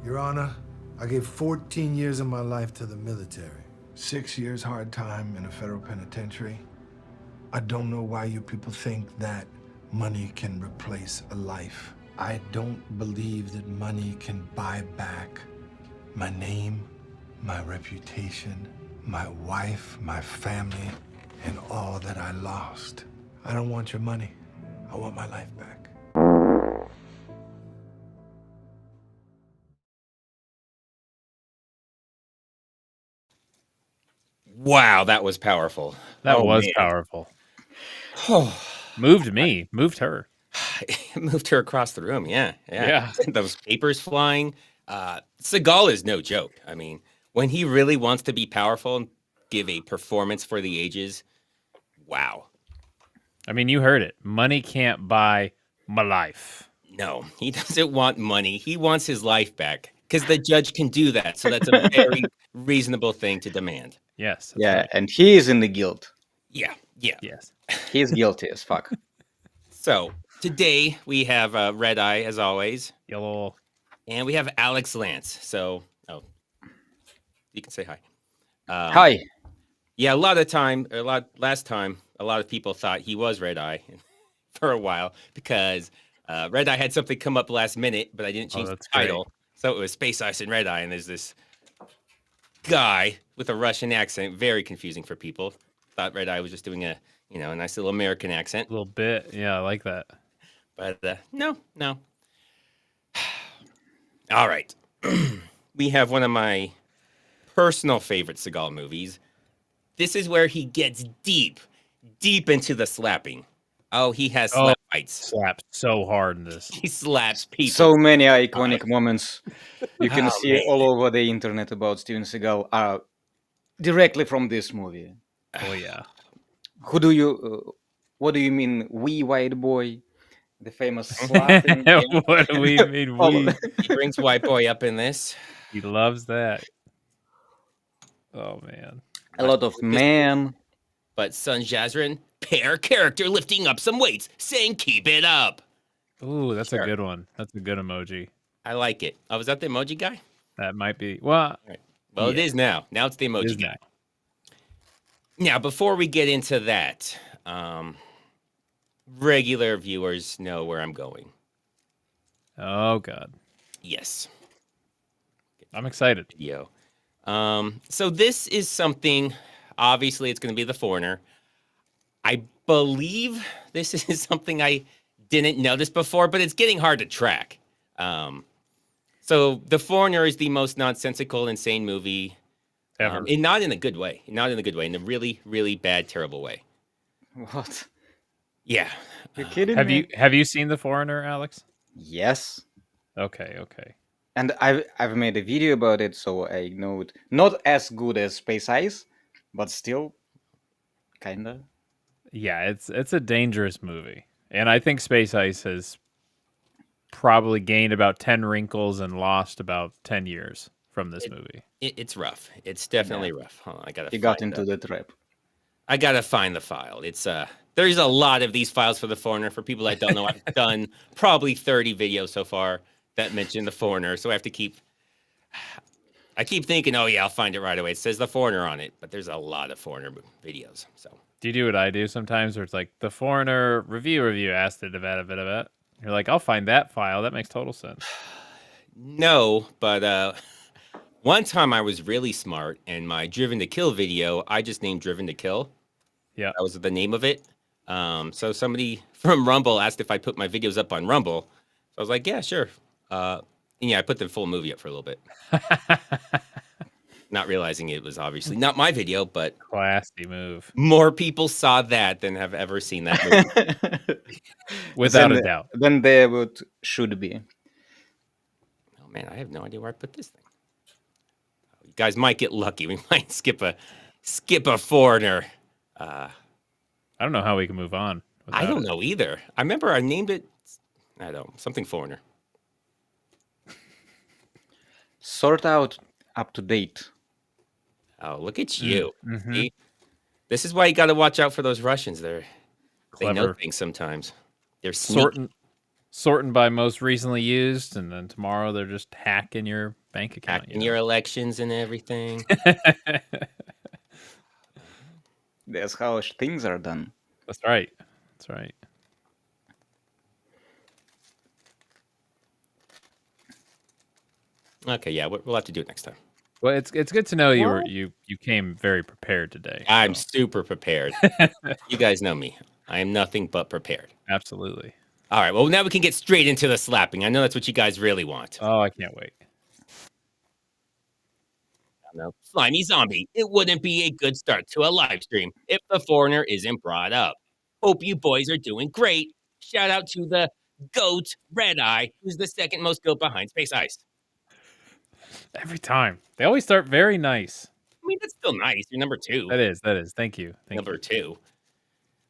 Your Honor, I gave 14 years of my life to the military. 6 years hard time in a federal penitentiary. I don't know why you people think that money can replace a life. I don't believe that money can buy back my name, my reputation, my wife, my family, and all that I lost. I don't want your money. I want my life back. Wow, that was powerful. That was powerful. Moved me. Moved her. It moved her across the room. Yeah. Those papers flying. Seagal is no joke. I mean, when he really wants to be powerful and give a performance for the ages, wow. I mean, you heard it. Money can't buy my life. No, he doesn't want money. He wants his life back because the judge can do that. So that's a very reasonable thing to demand. Yes. Yeah, right. And he is in the guilt. Yeah. Yes. He's guilty as fuck. So today we have Redeye, as always. Yellow. And we have Alex Lantz. So, you can say hi. Hi. Yeah, last time, a lot of people thought he was Redeye for a while because Redeye had something come up last minute, but I didn't change the title. Great. So it was Space Ice and Redeye, and there's this guy with a Russian accent, very confusing for people. Thought Redeye was just doing a nice little American accent. A little bit, yeah, I like that. But no. All right, we have one of my personal favorite Seagal movies. This is where he gets deep into the slapping. Oh, he has slap fights. Slaps so hard in this. He slaps people. So many iconic moments you can see all over the internet about Steven Seagal are directly from this movie. Oh yeah. What do you mean, wee white boy? The famous slapping. What do we mean? He brings white boy up in this. He loves that. Oh man. A lot of man. But Sun Jazrin, pair character lifting up some weights, saying keep it up. Ooh, that's a good one. That's a good emoji. I like it. Oh, was that the emoji guy? That might be. Well, right. Well, yeah. It is now. Now it's the emoji guy. Now, before we get into that, regular viewers know where I'm going. Oh, God. Yes. I'm excited. Video. So this is something, obviously it's going to be The Foreigner. I believe this is something I didn't notice before, but it's getting hard to track. So The Foreigner is the most nonsensical, insane movie ever. And not in a good way. Not in a good way. In a really, really bad, terrible way. What? Yeah. You're kidding me? Have you seen The Foreigner, Alex? Yes. Okay. And I've made a video about it, so I know it. Not as good as Space Ice, but still, kinda. Yeah, it's a dangerous movie, and I think Space Ice has probably gained about 10 wrinkles and lost about 10 years from this movie. It's rough. It's definitely rough. Huh? You got into the trap. I gotta find the file. It's there's a lot of these files for The Foreigner. For people that don't know, I've done probably 30 videos so far that mention The Foreigner, so I have to keep thinking, oh yeah, I'll find it right away. It says The Foreigner on it, but there's a lot of Foreigner videos. So do you do what I do sometimes, where it's like The Foreigner review asked it about a bit of it? You're like, I'll find that file. That makes total sense. No, but one time I was really smart, and my Driven to Kill video, I just named Driven to Kill. Yeah, that was the name of it. So somebody from Rumble asked if I put my videos up on Rumble. So I was like, yeah, sure. And yeah, I put the full movie up for a little bit. Not realizing it was obviously not my video, but classy move. More people saw that than have ever seen that movie. Without a doubt. Then there should be. Oh man, I have no idea where I put this thing. You guys might get lucky. We might skip a Foreigner. I don't know how we can move on. I don't know either. I remember I named it. I don't something Foreigner. Sort out up to date. Oh, look at you. Mm-hmm. This is why you got to watch out for those Russians. They know things sometimes. They're sorting by most recently used, and then tomorrow they're just hacking your bank account. Hacking your elections and everything. That's how things are done. That's right. That's right. Okay, yeah, we'll have to do it next time. Well, it's good to know you came very prepared today. I'm super prepared. You guys know me. I am nothing but prepared. Absolutely. All right, well, now we can get straight into the slapping. I know that's what you guys really want. Oh, I can't wait. No, slimy zombie. It wouldn't be a good start to a live stream if the foreigner isn't brought up. Hope you boys are doing great. Shout out to the GOAT Redeye, who's the second most built behind Space Ice. Every time. They always start very nice. I mean, that's still nice. You're number 2. That is. Thank you. Number 2.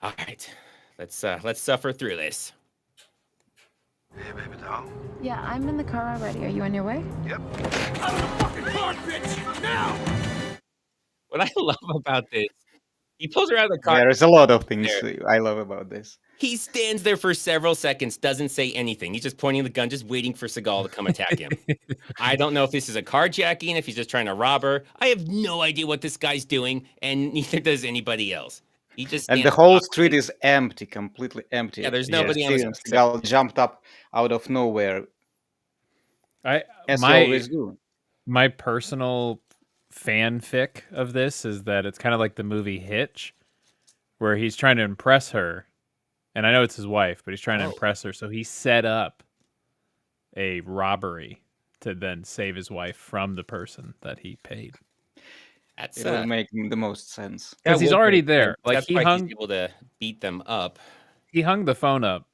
All right. Let's suffer through this. Hey, baby doll. Yeah, I'm in the car already. Are you on your way? Yep. Out of the fucking car, bitch! Now! What I love about this, he pulls her out of the car. There's a lot of things I love about this. He stands there for several seconds, doesn't say anything. He's just pointing the gun, just waiting for Seagal to come attack him. I don't know if this is a carjacking, if he's just trying to rob her. I have no idea what this guy's doing, and neither does anybody else. He just And the whole street is empty, completely empty. Yeah, there's nobody on the street. Seagal jumped up out of nowhere. As he always do. My personal fanfic of this is that it's kind of like the movie Hitch, where he's trying to impress her. And I know it's his wife, but he's trying to impress her. So he set up a robbery to then save his wife from the person that he paid. It will make the most sense. Because he's already there. Like that's why he's able to beat them up. He hung the phone up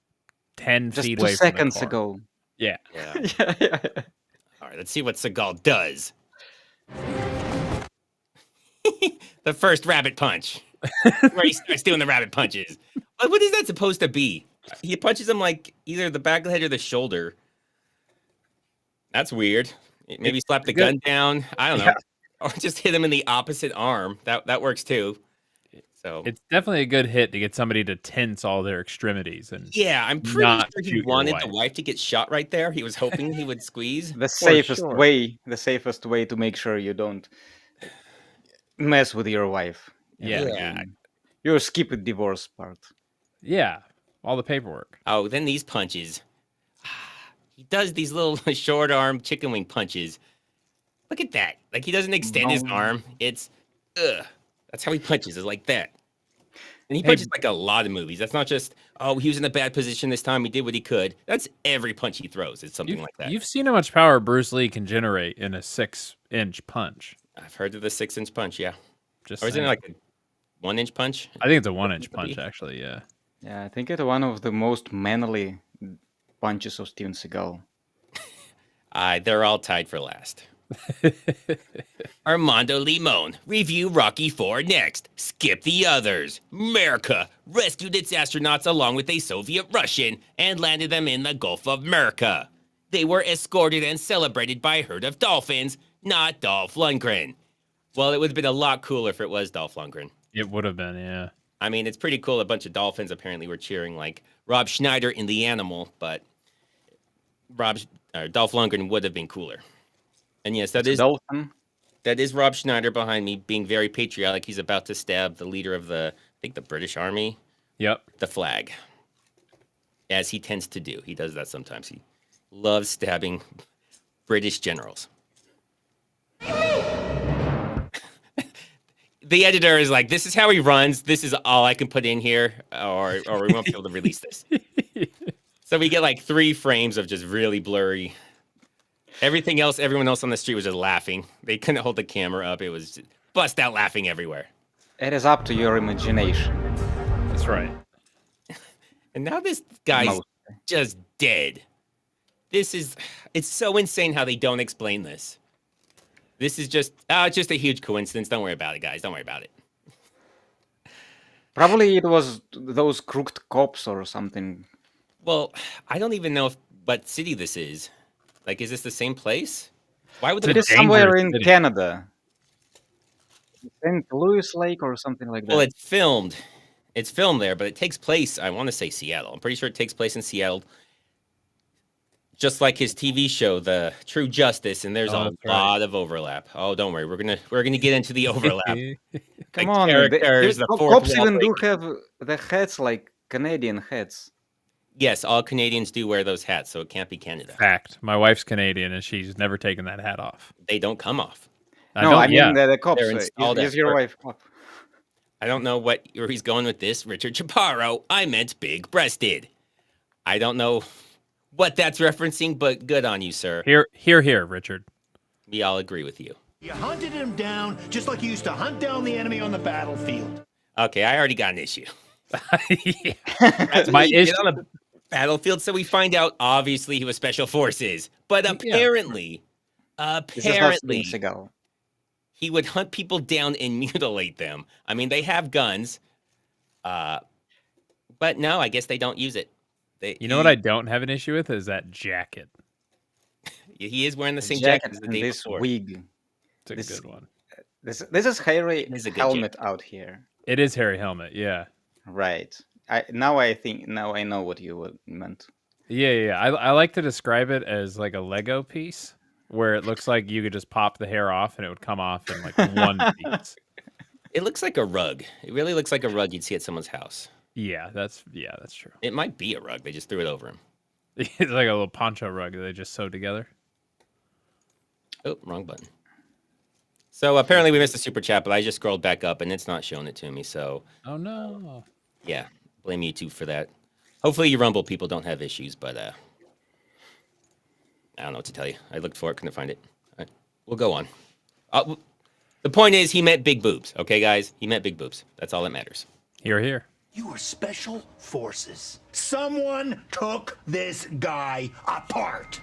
10 just feet 2 away from the seconds car. ago. Yeah. Yeah. All right, let's see what Seagal does. The first rabbit punch. Where he starts doing the rabbit punches. What is that supposed to be? He punches him like either the back of the head or the shoulder. That's weird. Maybe slap the gun down. I don't know. Or just hit him in the opposite arm. That works too. So it's definitely a good hit to get somebody to tense all their extremities and I'm pretty sure he wanted the wife to get shot right there. He was hoping he would squeeze. The safest way to make sure you don't mess with your wife. Yeah. You skip the divorce part. Yeah. All the paperwork. Oh, then these punches. He does these little short arm chicken wing punches. Look at that. Like he doesn't extend his arm. It's that's how he punches, is like that. And he punches like a lot of movies. That's not just, he was in a bad position this time, he did what he could. That's every punch he throws. It's something like that. You've seen how much power Bruce Lee can generate in a 6-inch punch. I've heard of the 6-inch punch, yeah. Just or isn't it like a 1-inch punch? I think it's a 1-inch punch, actually, yeah. Yeah, I think it's one of the most manly punches of Steven Seagal. They're all tied for last. Armando Limon, review Rocky IV next. Skip the others. America rescued its astronauts along with a Soviet Russian and landed them in the Gulf of America. They were escorted and celebrated by a herd of dolphins, not Dolph Lundgren. Well, it would have been a lot cooler if it was Dolph Lundgren. It would have been, yeah. I mean, it's pretty cool. A bunch of dolphins apparently were cheering like Rob Schneider in The Animal, but Dolph Lundgren would have been cooler. And yes, that is Rob Schneider behind me, being very patriotic. He's about to stab the leader of the British Army. Yep. The flag. As he tends to do. He does that sometimes. He loves stabbing British generals. The editor is like, this is how he runs. This is all I can put in here, or we won't be able to release this. So we get like 3 frames of just really blurry. Everything else, everyone else on the street was just laughing. They couldn't hold the camera up. It was just bust out laughing everywhere. It is up to your imagination. That's right. And now this guy's just dead. It's so insane how they don't explain this. This is just a huge coincidence. Don't worry about it, guys. Don't worry about it. Probably it was those crooked cops or something. Well, I don't even know what city this is. Like, is this the same place? Why would it is somewhere in Canada? St. Louis Lake or something like that. Well, it's filmed. It's filmed there, but it takes place, I want to say Seattle. I'm pretty sure it takes place in Seattle. just like his TV show, The True Justice, and there's a that's right. lot of overlap. Oh, don't worry, we're gonna get into the overlap. Come The on, characters, the fourth cops wall even do breaking. have the hats like Canadian hats. Yes, all Canadians do wear those hats, so it can't be Canada. Fact. My wife's Canadian, and she's never taken that hat off. They don't come off. I mean the cops. They're installed Is at your work. wife cop? I don't know where he's going with this, Richard Chaparro. I meant big-breasted. I don't know what that's referencing, but good on you, sir. Here, Richard. We all agree with you. You hunted him down just like you used to hunt down the enemy on the battlefield. Okay, I already got an issue. Yeah. That's My what you issue. get on a battlefield, so we find out obviously he was special forces, but apparently, This is not Seagal. he would hunt people down and mutilate them. I mean, they have guns, but no, I guess they don't use it. You know what I don't have an issue with is that jacket. He is wearing the same jacket as the and day this before. wig. It's a good one. This is Harry It is a good helmet jacket. out here. It is Harry Helmet. Yeah. Right. Now I know what you meant. Yeah. I like to describe it as like a Lego piece where it looks like you could just pop the hair off and it would come off in like one piece. It looks like a rug. It really looks like a rug you'd see at someone's house. Yeah, that's true. It might be a rug. They just threw it over him. It's like a little poncho rug that they just sewed together. Oh, wrong button. So apparently we missed a super chat, but I just scrolled back up and it's not showing it to me. So Oh no. yeah, blame YouTube for that. Hopefully you Rumble people don't have issues, but I don't know what to tell you. I looked for it, couldn't find it. All right, we'll go on. The point is he meant big boobs. Okay, guys? He meant big boobs. That's all that matters. Here. You are special forces. Someone took this guy apart.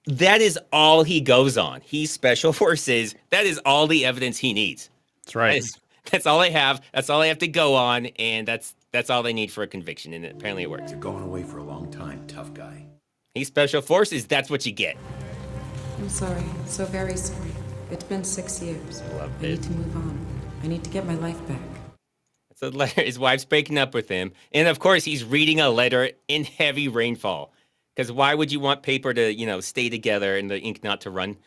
That is all he goes on. He's special forces. That is all the evidence he needs. That's right. That's all I have. That's all I have to go on, and that's all they need for a conviction, and apparently it works. You're going away for a long time, tough guy. He's special forces. That's what you get. I'm sorry. So very sorry. It's been 6 years. I need to move on. I need to get my life back. It's a letter. His wife's breaking up with him, and of course he's reading a letter in heavy rainfall. Because why would you want paper to, stay together and the ink not to run?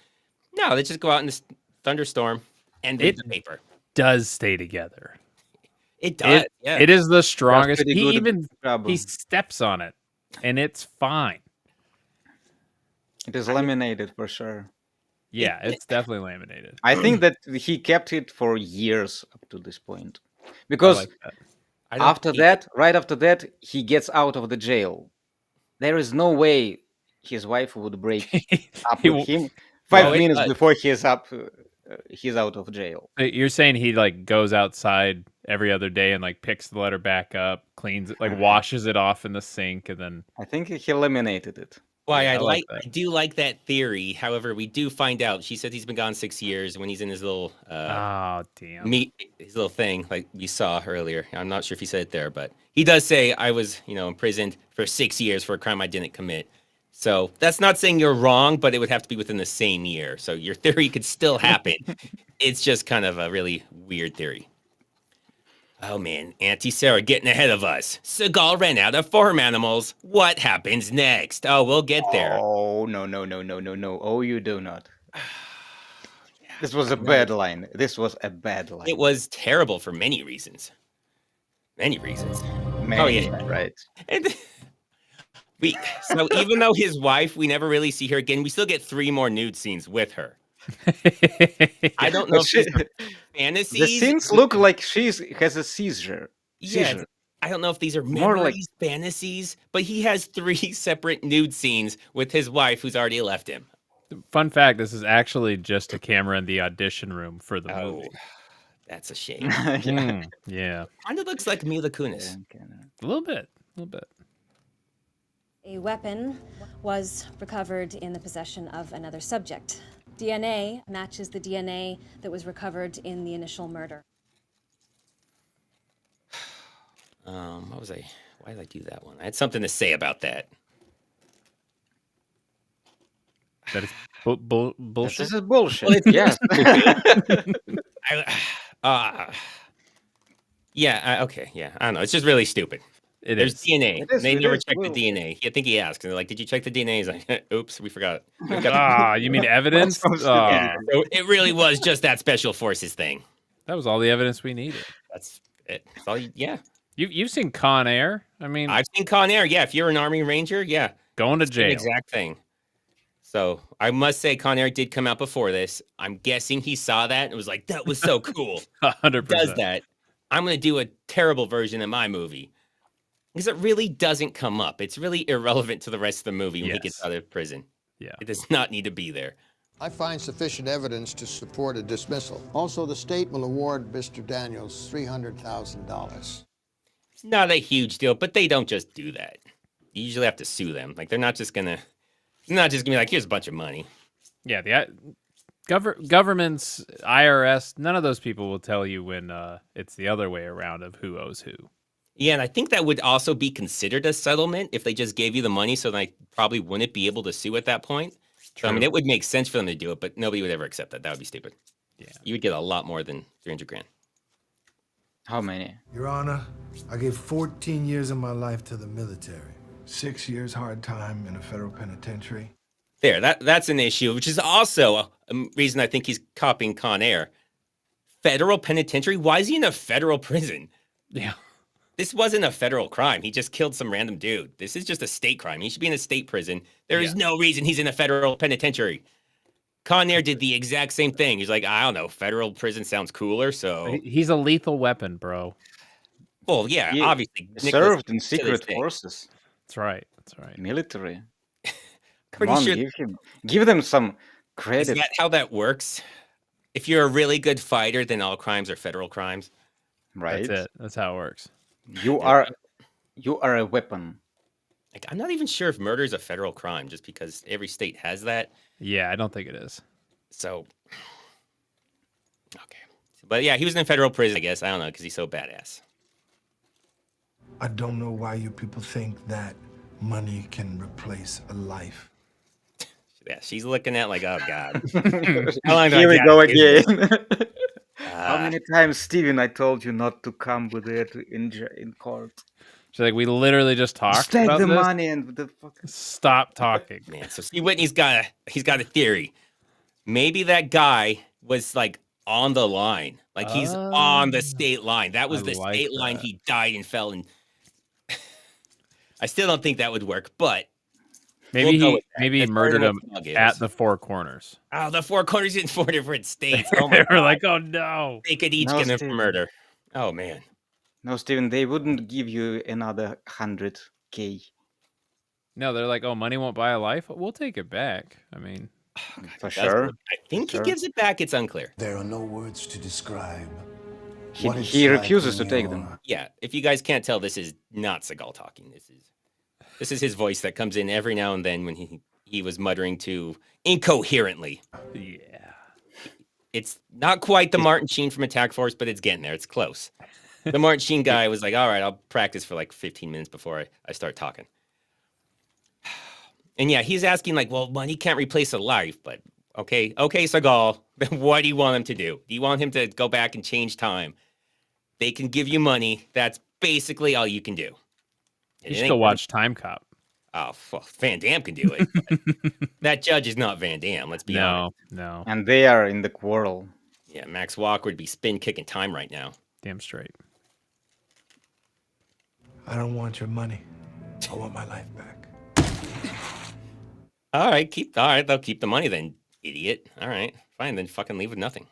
No, let's just go out in the thunderstorm and read the paper. Does stay together. It does. Yeah. It is the strongest. pretty good He steps on it, and it's fine. It is laminated for sure. Yeah, it's definitely laminated. I think that he kept it for years up to this point. Because I like that. right after that, he gets out of the jail. There is no way his wife would break up He with w- him 5 Well, it minutes does. before he's out of jail. You're saying he like goes outside every other day and like picks the letter back up, cleans it, like washes it off in the sink, and then I think he eliminated it. Why Yeah, I I like that. I do like that theory. However, we do find out. She said he's been gone 6 years when he's in his little oh damn. his little thing like we saw earlier. I'm not sure if he said it there, but he does say I was, imprisoned for 6 years for a crime I didn't commit. So that's not saying you're wrong, but it would have to be within the same year. So your theory could still happen. It's just kind of a really weird theory. Oh man, Auntie Sarah getting ahead of us. Seagal ran out of farm animals. What happens next? Oh, we'll get there. Oh, no. Oh, you do not. This was a bad line. It was terrible for many reasons. Many reasons. Man, Oh, yeah. Right. And so even though his wife, we never really see her again, we still get 3 more nude scenes with her. I don't know But if these are fantasies. The scenes look like she has a seizure. Yeah, Seizure. I don't know if these are More like- memories, fantasies, but he has 3 separate nude scenes with his wife who's already left him. Fun fact: this is actually just a camera in the audition room for the Oh, movie. that's a shame. Yeah. Yeah, Kind of looks like Mila Kunis. a little bit. A weapon was recovered in the possession of another subject. DNA matches the DNA that was recovered in the initial murder. What was I? Why did I do that one? I had something to say about that. That is bullshit. This is bullshit. Yes. Okay, yeah, I don't know. It's just really stupid. There's DNA. It is, They it never is. checked the Well, DNA. I think he asked, and they're like, "Did you check the DNA?" He's like, "Oops, we forgot." You mean evidence? That's so Yeah, so it really was just that special forces thing. That was all the evidence we needed. That's it. That's all. Yeah, You've seen Con Air. I mean, I've seen Con Air. Yeah, if you're an Army Ranger, yeah, going to same jail. exact thing. So I must say, Con Air did come out before this. I'm guessing he saw that and was like, "That was so cool." 100%. Does that? I'm gonna do a terrible version of my movie. Because it really doesn't come up. It's really irrelevant to the rest of the movie when he gets out of prison. Yeah. It does not need to be there. I find sufficient evidence to support a dismissal. Also, the state will award Mr. Daniels $300,000. It's not a huge deal, but they don't just do that. You usually have to sue them. Like they're not just gonna be like, here's a bunch of money. Yeah, the governments, IRS, none of those people will tell you when it's the other way around of who owes who. Yeah, and I think that would also be considered a settlement if they just gave you the money, so they probably wouldn't be able to sue at that point. So, I mean, it would make sense for them to do it, but nobody would ever accept that. That would be stupid. Yeah. You would get a lot more than 300 grand. How many? Your Honor, I gave 14 years of my life to the military. 6 years hard time in a federal penitentiary. There, that's an issue, which is also a reason I think he's copying Con Air. Federal penitentiary? Why is he in a federal prison? Yeah. This wasn't a federal crime. He just killed some random dude. This is just a state crime. He should be in a state prison. There is no reason he's in a federal penitentiary. Con Air did the exact same thing. He's like, I don't know, federal prison sounds cooler, so... He's a lethal weapon, bro. Well, yeah, He obviously. served in secret forces. That's right. That's right. Military. Come Pretty on, sure... give them some Is credit. that how that works? If you're a really good fighter, then all crimes are federal crimes? Right. That's it. That's how it works. You are a weapon. Like, I'm not even sure if murder is a federal crime, just because every state has that. Yeah, I don't think it is. So, okay. But yeah, he was in federal prison, I guess. I don't know, because he's so badass. I don't know why you people think that money can replace a life. Yeah, she's looking at like, oh, God. How long do I Here we got go to do again. this? How many times, Steven, I told you not to come with it in court? She's like, we literally just talked Just take about the this. money and the fucking... Stop talking. Man, so Steve Whitney's got a theory. Maybe that guy was like on the line. Like he's on the state line. That was the state line he died and fell in. I still don't think that would work, but Maybe we'll he murdered him at the Four Corners. Oh, the Four Corners in 4 different states. Oh They my were God. like, oh no. They could each No, get him for Steven. murder. Oh man. No, Steven, they wouldn't give you another 100K. No, they're like, oh, money won't buy a life. We'll take it back. I mean, For sure. I think he gives it back. It's unclear. There are no words to describe. He refuses to take them. Yeah, if you guys can't tell, this is not Seagal talking. This is his voice that comes in every now and then when he was muttering to incoherently. yeah. It's not quite the Martin Sheen from Attack Force, but it's getting there. It's close. The Martin Sheen guy was like, all right, I'll practice for like 15 minutes before I start talking. And yeah, he's asking like, well, money can't replace a life, but okay, Seagal, then what do you want him to do? Do you want him to go back and change time? They can give you money. That's basically all you can do. You should go watch Time Cop. Oh, well, Van Damme can do it. But that judge is not Van Damme, let's be honest. No. And they are in the quarrel. Yeah, Max Walker would be spin kicking time right now. Damn straight. I don't want your money. I want my life back. All right, they'll keep the money then, idiot. All right, fine, then fucking leave with nothing.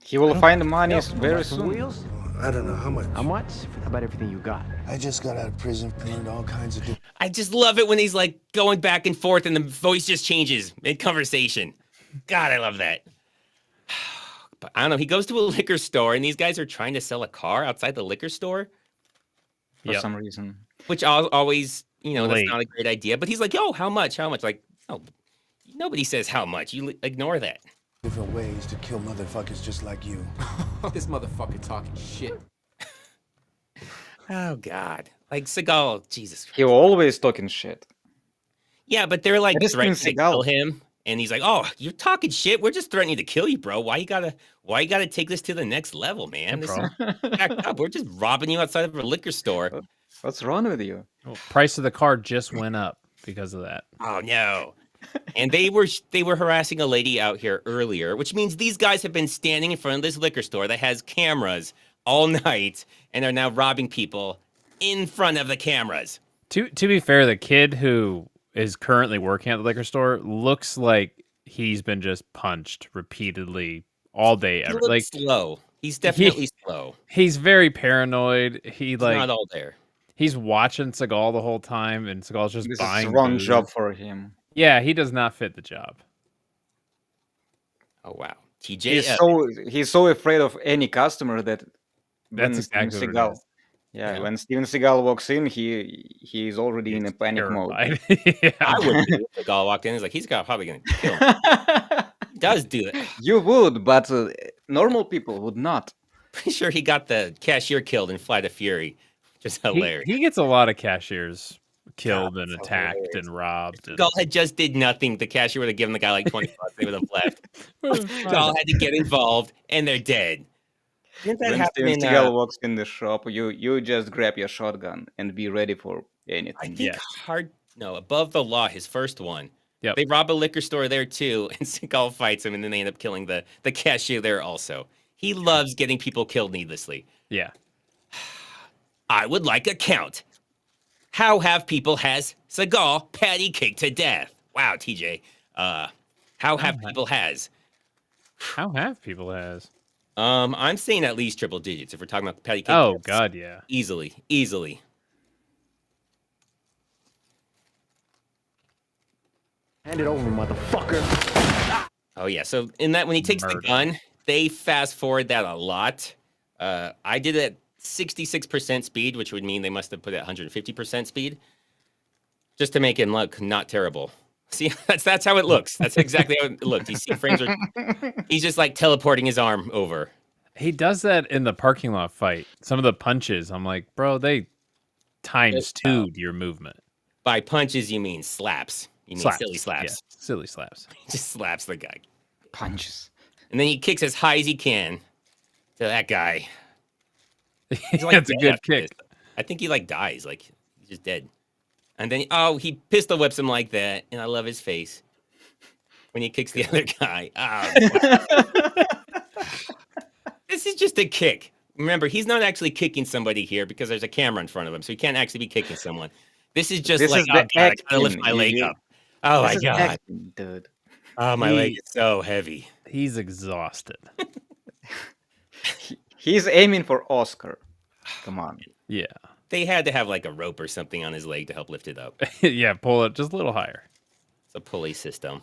He will find the money very soon. Wheels? I don't know how much. How much? How about everything you got? I just got out of prison, learned all kinds of different... I just love it when he's like going back and forth and the voice just changes mid-conversation. God, I love that. But I don't know, he goes to a liquor store and these guys are trying to sell a car outside the liquor store. For some reason. Which always, that's not a great idea. But he's like, yo, how much? How much? Like, oh, nobody says how much. You ignore that. different ways to kill motherfuckers just like you. This motherfucker talking shit. Oh, God. Like, Seagal, Jesus Christ. He always talking shit. Yeah, but they're like It is threatening to Seagal. kill him. And he's like, "Oh, you're talking shit. We're just threatening to kill you, bro. Why you gotta take this to the next level, man? This is backed up. We're just robbing you outside of a liquor store." What's wrong with you? Well, price of the car just went up because of that. Oh no. And they were harassing a lady out here earlier, which means these guys have been standing in front of this liquor store that has cameras all night and are now robbing people in front of the cameras. To be fair, the kid who is currently working at the liquor store looks like he's been just punched repeatedly all day. He looks slow. He's definitely slow. He's very paranoid. He's not all there. He's watching Seagal the whole time, and Seagal's just buying. This is the wrong booze. job for him. Yeah, he does not fit the job. Oh wow, TJ. He's so afraid of any customer that that's exactly Steven what Seagal. it is. Yeah, when Steven Seagal walks in, he's already in a panic mode. Yeah. I would be if Seagal walked in. He's like, he's probably gonna kill him. He does do that. You would, but normal people would not. Pretty sure he got the cashier killed in Flight of Fury. Just hilarious. He gets a lot of cashiers killed and attacked and robbed. Seagal had just did nothing. The cashier would have given the guy like 20 bucks. They would have left. Seagal had to get involved, and they're dead. Didn't that When happen Steven in, Seagal walks in the shop, you just grab your shotgun and be ready for anything. I think Above the Law, his first one. Yep. They rob a liquor store there too, and Seagal fights him, and then they end up killing the cashier there also. He loves getting people killed needlessly. Yeah. I would like a count. How have people has Seagal patty cake to death? Wow, TJ. How have people has? How have people has? I'm saying at least triple digits if we're talking about the patty cake. Oh deaths. God, yeah. Easily. Hand it over, motherfucker. Oh yeah. So in that, when he takes the gun, they fast forward that a lot. I did it at 66% speed, which would mean they must have put it at 150% speed, just to make it look not terrible. See, that's how it looks. That's exactly how it looked. You see frames he's just like teleporting his arm over. He does that in the parking lot fight. Some of the punches, I'm like, bro, they times two'd your movement. By punches, you mean slaps. You mean silly slaps. Yeah, silly slaps. He just slaps the guy. Punches. And then he kicks as high as he can to that guy. He's like That's a good kick. I think he like dies. Like he's just dead. And then he pistol whips him like that, and I love his face when he kicks the other guy. This is just a kick. Remember, he's not actually kicking somebody here because there's a camera in front of him, so he can't actually be kicking someone. This is just I gotta lift my leg up. Oh my God, acting, dude. Oh, my leg is so heavy. He's exhausted. He's aiming for Oscar. Come on. Yeah. They had to have like a rope or something on his leg to help lift it up. Yeah, pull it just a little higher. It's a pulley system.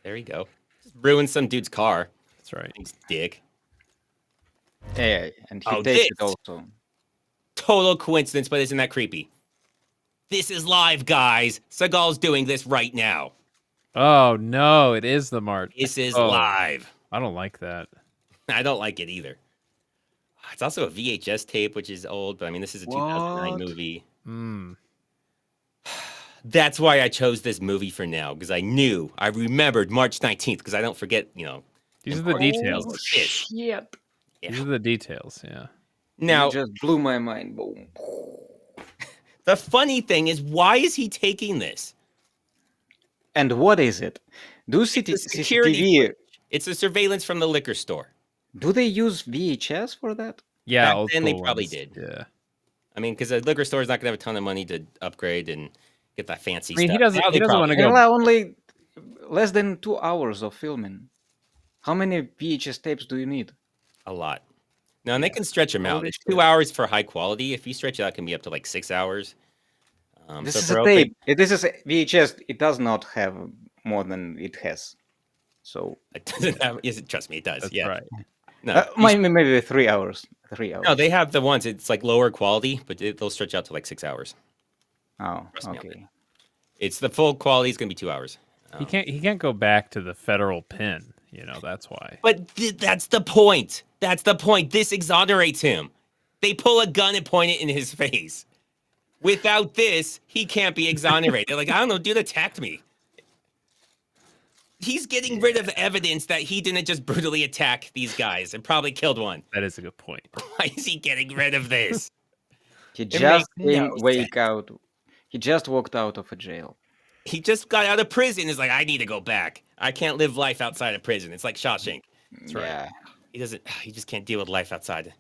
There you go. Just ruined some dude's car. That's right. Thanks, dick. Yeah, and he takes it also. Total coincidence, but isn't that creepy? This is live, guys. Seagal's doing this right now. Oh, no, it is the march. This is live. I don't like that. I don't like it either. It's also a VHS tape, which is old, but I mean, this is a 2009 movie. That's why I chose this movie for now, because I remembered March 19th, because I don't forget, These are the details. Oh, shit. Yeah. These are the details, yeah. Now, you just blew my mind. Boom. The funny thing is, why is he taking this? And what is it? Do CCTV? It's a surveillance from the liquor store. Do they use VHS for that? Yeah, back then they probably did. Yeah. I mean, because the liquor store is not going to have a ton of money to upgrade and get that fancy stuff. He doesn't want to go. Only less than 2 hours of filming. How many VHS tapes do you need? A lot. No, and they can stretch them out. It's 2 hours for high quality. If you stretch it out, it can be up to like 6 hours. This is a tape. This is a VHS. It does not have more than it has. So it doesn't have. Trust me, it does. That's yeah. right. No, maybe 3 hours. 3 hours. No, they have the ones. It's like lower quality, but they'll stretch out to like 6 hours. Oh, okay. It's the full quality is going to be 2 hours. He can't go back to the federal pin. That's why. But that's the point. That's the point. This exonerates him. They pull a gun and point it in his face. Without this, he can't be exonerated. Like, I don't know, dude attacked me. He's getting rid of evidence that he didn't just brutally attack these guys and probably killed one. That is a good point. Why is he getting rid of this? He just He just walked out of a jail. He just got out of prison. Is like, I need to go back. I can't live life outside of prison. It's like Shawshank. That's right. Yeah. He just can't deal with life outside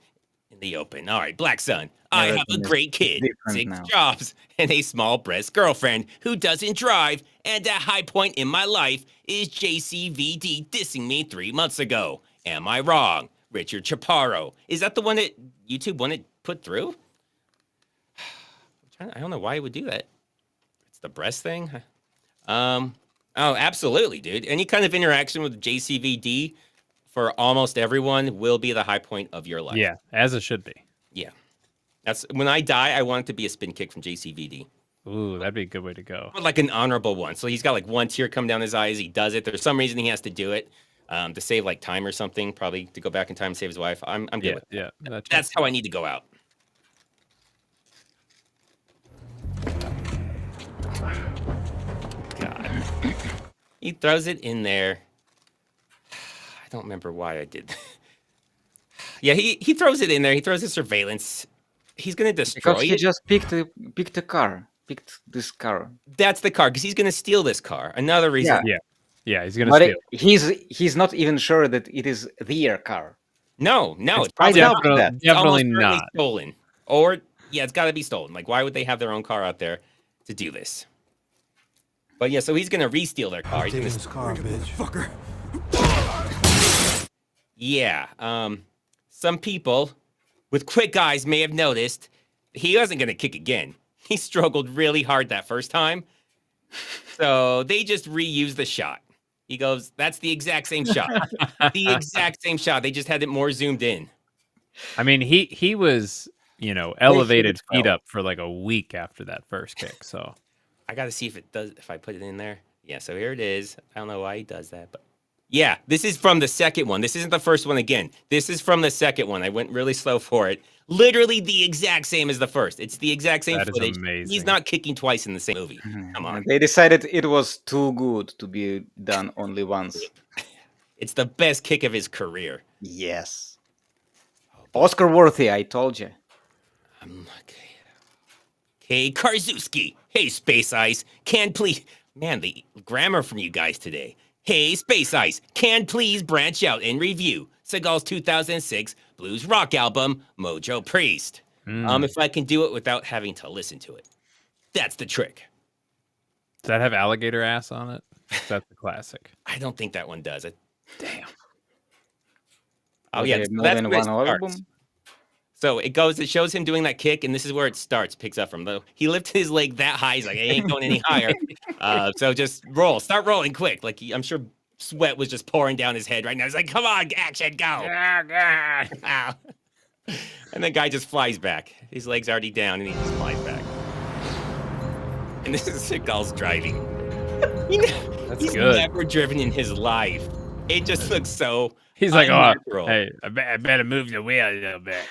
in the open. All right, Black Sun. I have a great kid, 6 jobs, and a small breast girlfriend who doesn't drive. And a high point in my life is JCVD dissing me 3 months ago. Am I wrong? Richard Chaparro. Is that the one that YouTube wanted put through? I don't know why he would do that. It's the breast thing. Oh, absolutely, dude. Any kind of interaction with JCVD for almost everyone will be the high point of your life. Yeah, as it should be. Yeah. That's when I die, I want it to be a spin kick from JCVD. Ooh, that'd be a good way to go. But like an honorable one. So he's got like one tear come down his eyes. He does it. There's some reason he has to do it to save like time or something, probably to go back in time and save his wife. I'm good with that. Yeah, that's how I need to go out. God. He throws it in there. I don't remember why I did that. Yeah, he throws it in there. He throws the surveillance. He's going to destroy because he just picked a car. Picked this car. That's the car, because he's going to steal this car. Another reason. Yeah, he's going to steal. He's not even sure that it is their car. No, it's probably definitely not stolen. Or it's got to be stolen. Like, why would they have their own car out there to do this? But yeah, so he's going to re-steal their car. He's going to car, bitch. Fucker. Yeah. Some people with quick eyes may have noticed he wasn't going to kick again. He struggled really hard that first time. So they just reused the shot. He goes, that's the exact same shot. The exact same shot. They just had it more zoomed in. I mean, he was, elevated feet up for like a week after that first kick. So I got to see if I put it in there. Yeah, so here it is. I don't know why he does that, but yeah, this is from the second one. This isn't the first one again. This is from the second one. I went really slow for it. Literally the exact same as the first. It's the exact same footage. Is amazing. He's not kicking twice in the same movie. Come on. They decided it was too good to be done only once. It's the best kick of his career. Yes. Oscar worthy, I told you. Hey, Karzuski. Hey, Space Ice. Can please... Man, the grammar from you guys today. Hey, Space Ice. Can please branch out and review Seagal's 2006 blues rock album, Mojo Priest. If I can do it without having to listen to it. That's the trick. Does that have alligator ass on it? That's the classic. I don't think that one does it. Damn. Oh, yeah. That's where it starts. So it shows him doing that kick, and this is where it starts, picks up from. He lifted his leg that high. He's like, I ain't going any higher. So just start rolling quick. Like, I'm sure sweat was just pouring down his head right now. He's like, come on, action, go. And the guy just flies back. His leg's already down, and he just flies back. And this is Seagal's driving. He's good. Never driven in his life. It just looks so He's like, unnatural. hey, I better move the wheel a little bit.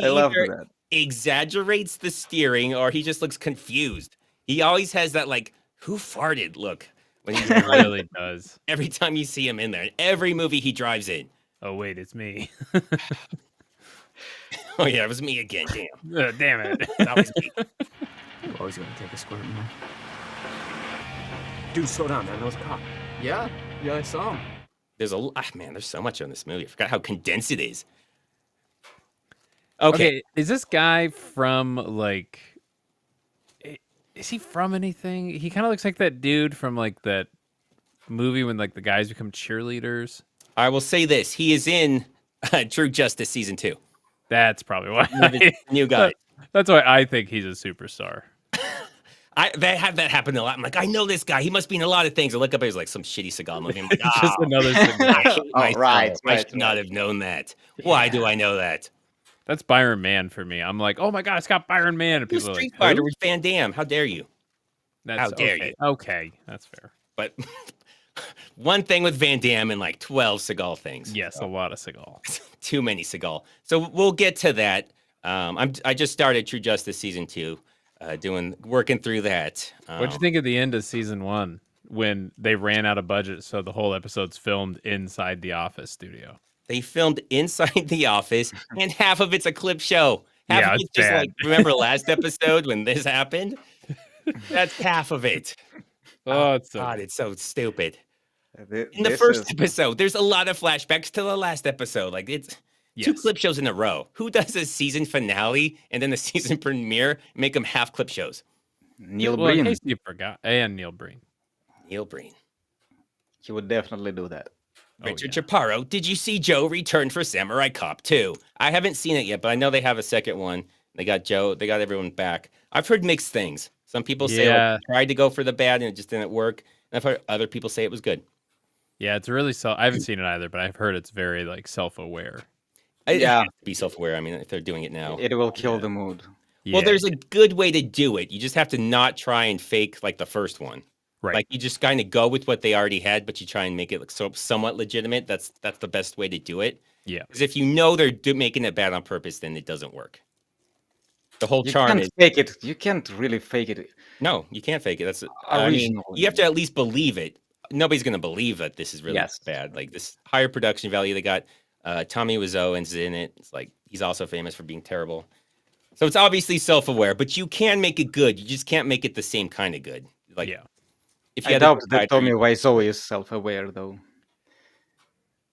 I love that. Exaggerates the steering, or he just looks confused. He always has that like, who farted look when he really does. Every time you see him in there, every movie he drives in. Oh wait, it's me. Oh yeah, it was me again. Damn. Damn it. That was me. You're always gonna take a squirt, man. Dude, slow down, man. That was a cop. Yeah, I saw him. There's so much on this movie. I forgot how condensed it is. Okay, is this guy from like? Is he from anything? He kind of looks like that dude from like that movie when like the guys become cheerleaders. I will say this: he is in True Justice season 2. That's probably why. New guy. That's why I think he's a superstar. They have that happen a lot. I'm like, I know this guy. He must be in a lot of things. I look up, he's like some shitty Seagal movie. I'm like, just another Seagal. Right. I should not have known that. Why do I know that? That's Byron Mann for me. I'm like, oh my god, it's got Byron Mann. And people are Street like, Fighter with Van Damme. How dare you? How dare you? Okay, that's fair. But one thing with Van Damme and like 12 Seagal things. Yes, a lot of Seagal. Too many Seagal. So we'll get to that. I just started True Justice season 2, working through that. What'd you think of the end of season 1 when they ran out of budget, so the whole episode's filmed inside the office studio? They filmed inside the office, and half of it's a clip show. Half of it's it's just bad. like, remember last episode when this happened? That's half of it. Oh, it's so God, it's so stupid. Th- In the this first is- episode, there's a lot of flashbacks to the last episode. Like it's 2 clip shows in a row. Who does a season finale and then the season premiere, make them half clip shows? Neil Well, in Breen. case you forgot, and Neil Breen. Neil Breen. He would definitely do that. Richard Chaparro, did you see Joe return for Samurai Cop 2? I haven't seen it yet, but I know they have a second one. They got everyone back. I've heard mixed things. Some people say they tried to go for the bad and it just didn't work. And I've heard other people say it was good. Yeah, it's really I haven't seen it either, but I've heard it's very like self-aware. Yeah, be self-aware. I mean, if they're doing it now, It will kill the mood. Well, there's a good way to do it. You just have to not try and fake like the first one. Right. Like you just kind of go with what they already had, but you try and make it look somewhat legitimate. That's the best way to do it. Yeah. Because if you know they're making it bad on purpose, then it doesn't work. The whole You charm can't is fake it. You can't really fake it. no, you can't fake it. I mean, Original. you have to at least believe it. Nobody's going to believe that this is really bad. Like this higher production value. They got Tommy Wiseau's in it. It's like he's also famous for being terrible. So it's obviously self-aware, but you can make it good. You just can't make it the same kind of good. Like if you I had doubt that Tommy Wiseau is self-aware though.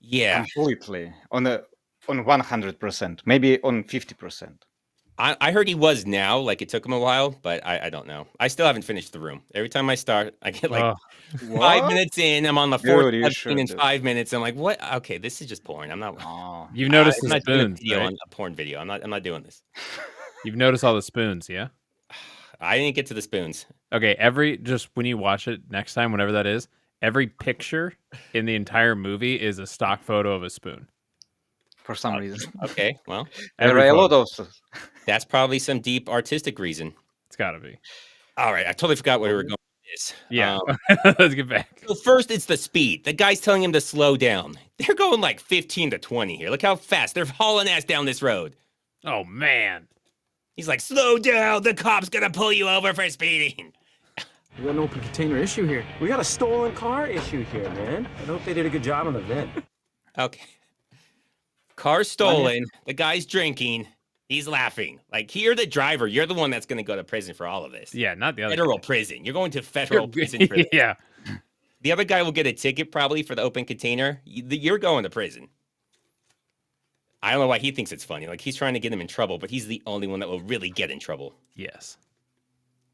Yeah, completely on 100%, maybe on 50%. I heard he was now. Like it took him a while, but I don't know. I still haven't finished the room. Every time I start, I get like 5 minutes in. I'm on the fourth episode in 5 minutes. I'm like, what? Okay, this is just porn. I'm not. You've noticed I'm the not doing a spoons, video right? on a porn video. I'm not doing this. You've noticed all the spoons, yeah? I didn't get to the spoons. Okay, just when you watch it next time, whenever that is, every picture in the entire movie is a stock photo of a spoon. For some reason. Okay, well, there are a lot of. That's probably some deep artistic reason. It's got to be. All right, I totally forgot where we were going with this. Yeah, let's get back. So first, it's the speed. The guy's telling him to slow down. They're going like 15 to 20 here. Look how fast they're hauling ass down this road. Oh man, he's like, slow down. The cop's gonna pull you over for speeding. We got an open container issue here. We got a stolen car issue here, man. I hope they did a good job on the vent. Okay. Car stolen. The guy's drinking. He's laughing. Like, you're the driver. You're the one that's going to go to prison for all of this. Yeah, not the other federal prison. You're going to federal prison for this. Yeah. The other guy will get a ticket probably for the open container. You're going to prison. I don't know why he thinks it's funny. Like, he's trying to get him in trouble, but he's the only one that will really get in trouble. Yes.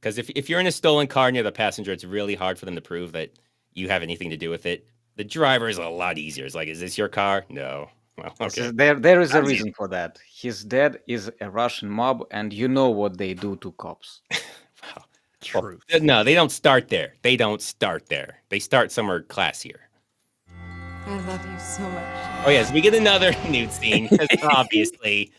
Because if you're in a stolen car near the passenger, it's really hard for them to prove that you have anything to do with it. The driver is a lot easier. It's like, is this your car? No. Well, okay. There is a reason for that. His dad is a Russian mob, and you know what they do to cops. Wow. True. Well, no, they don't start there. They don't start there. They start somewhere classier. I love you so much. Oh, yes. We get another nude scene. Obviously.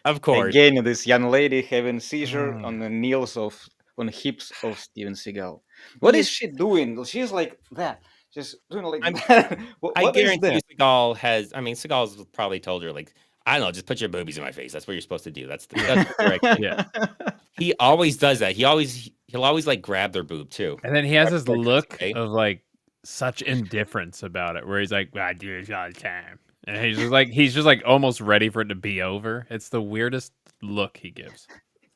Of course. Again, this young lady having seizure on the hips of Steven Seagal. What is she doing? She's like that. Just doing like that. I guarantee you Seagal has, Seagal's probably told her, like, I don't know, just put your boobies in my face. That's what you're supposed to do. That's the correct thing. Yeah. He always does that. He'll always like grab their boob too. And then he has this look of like such indifference about it, where he's like, I do this all the time. And he's just like almost ready for it to be over. It's the weirdest look he gives.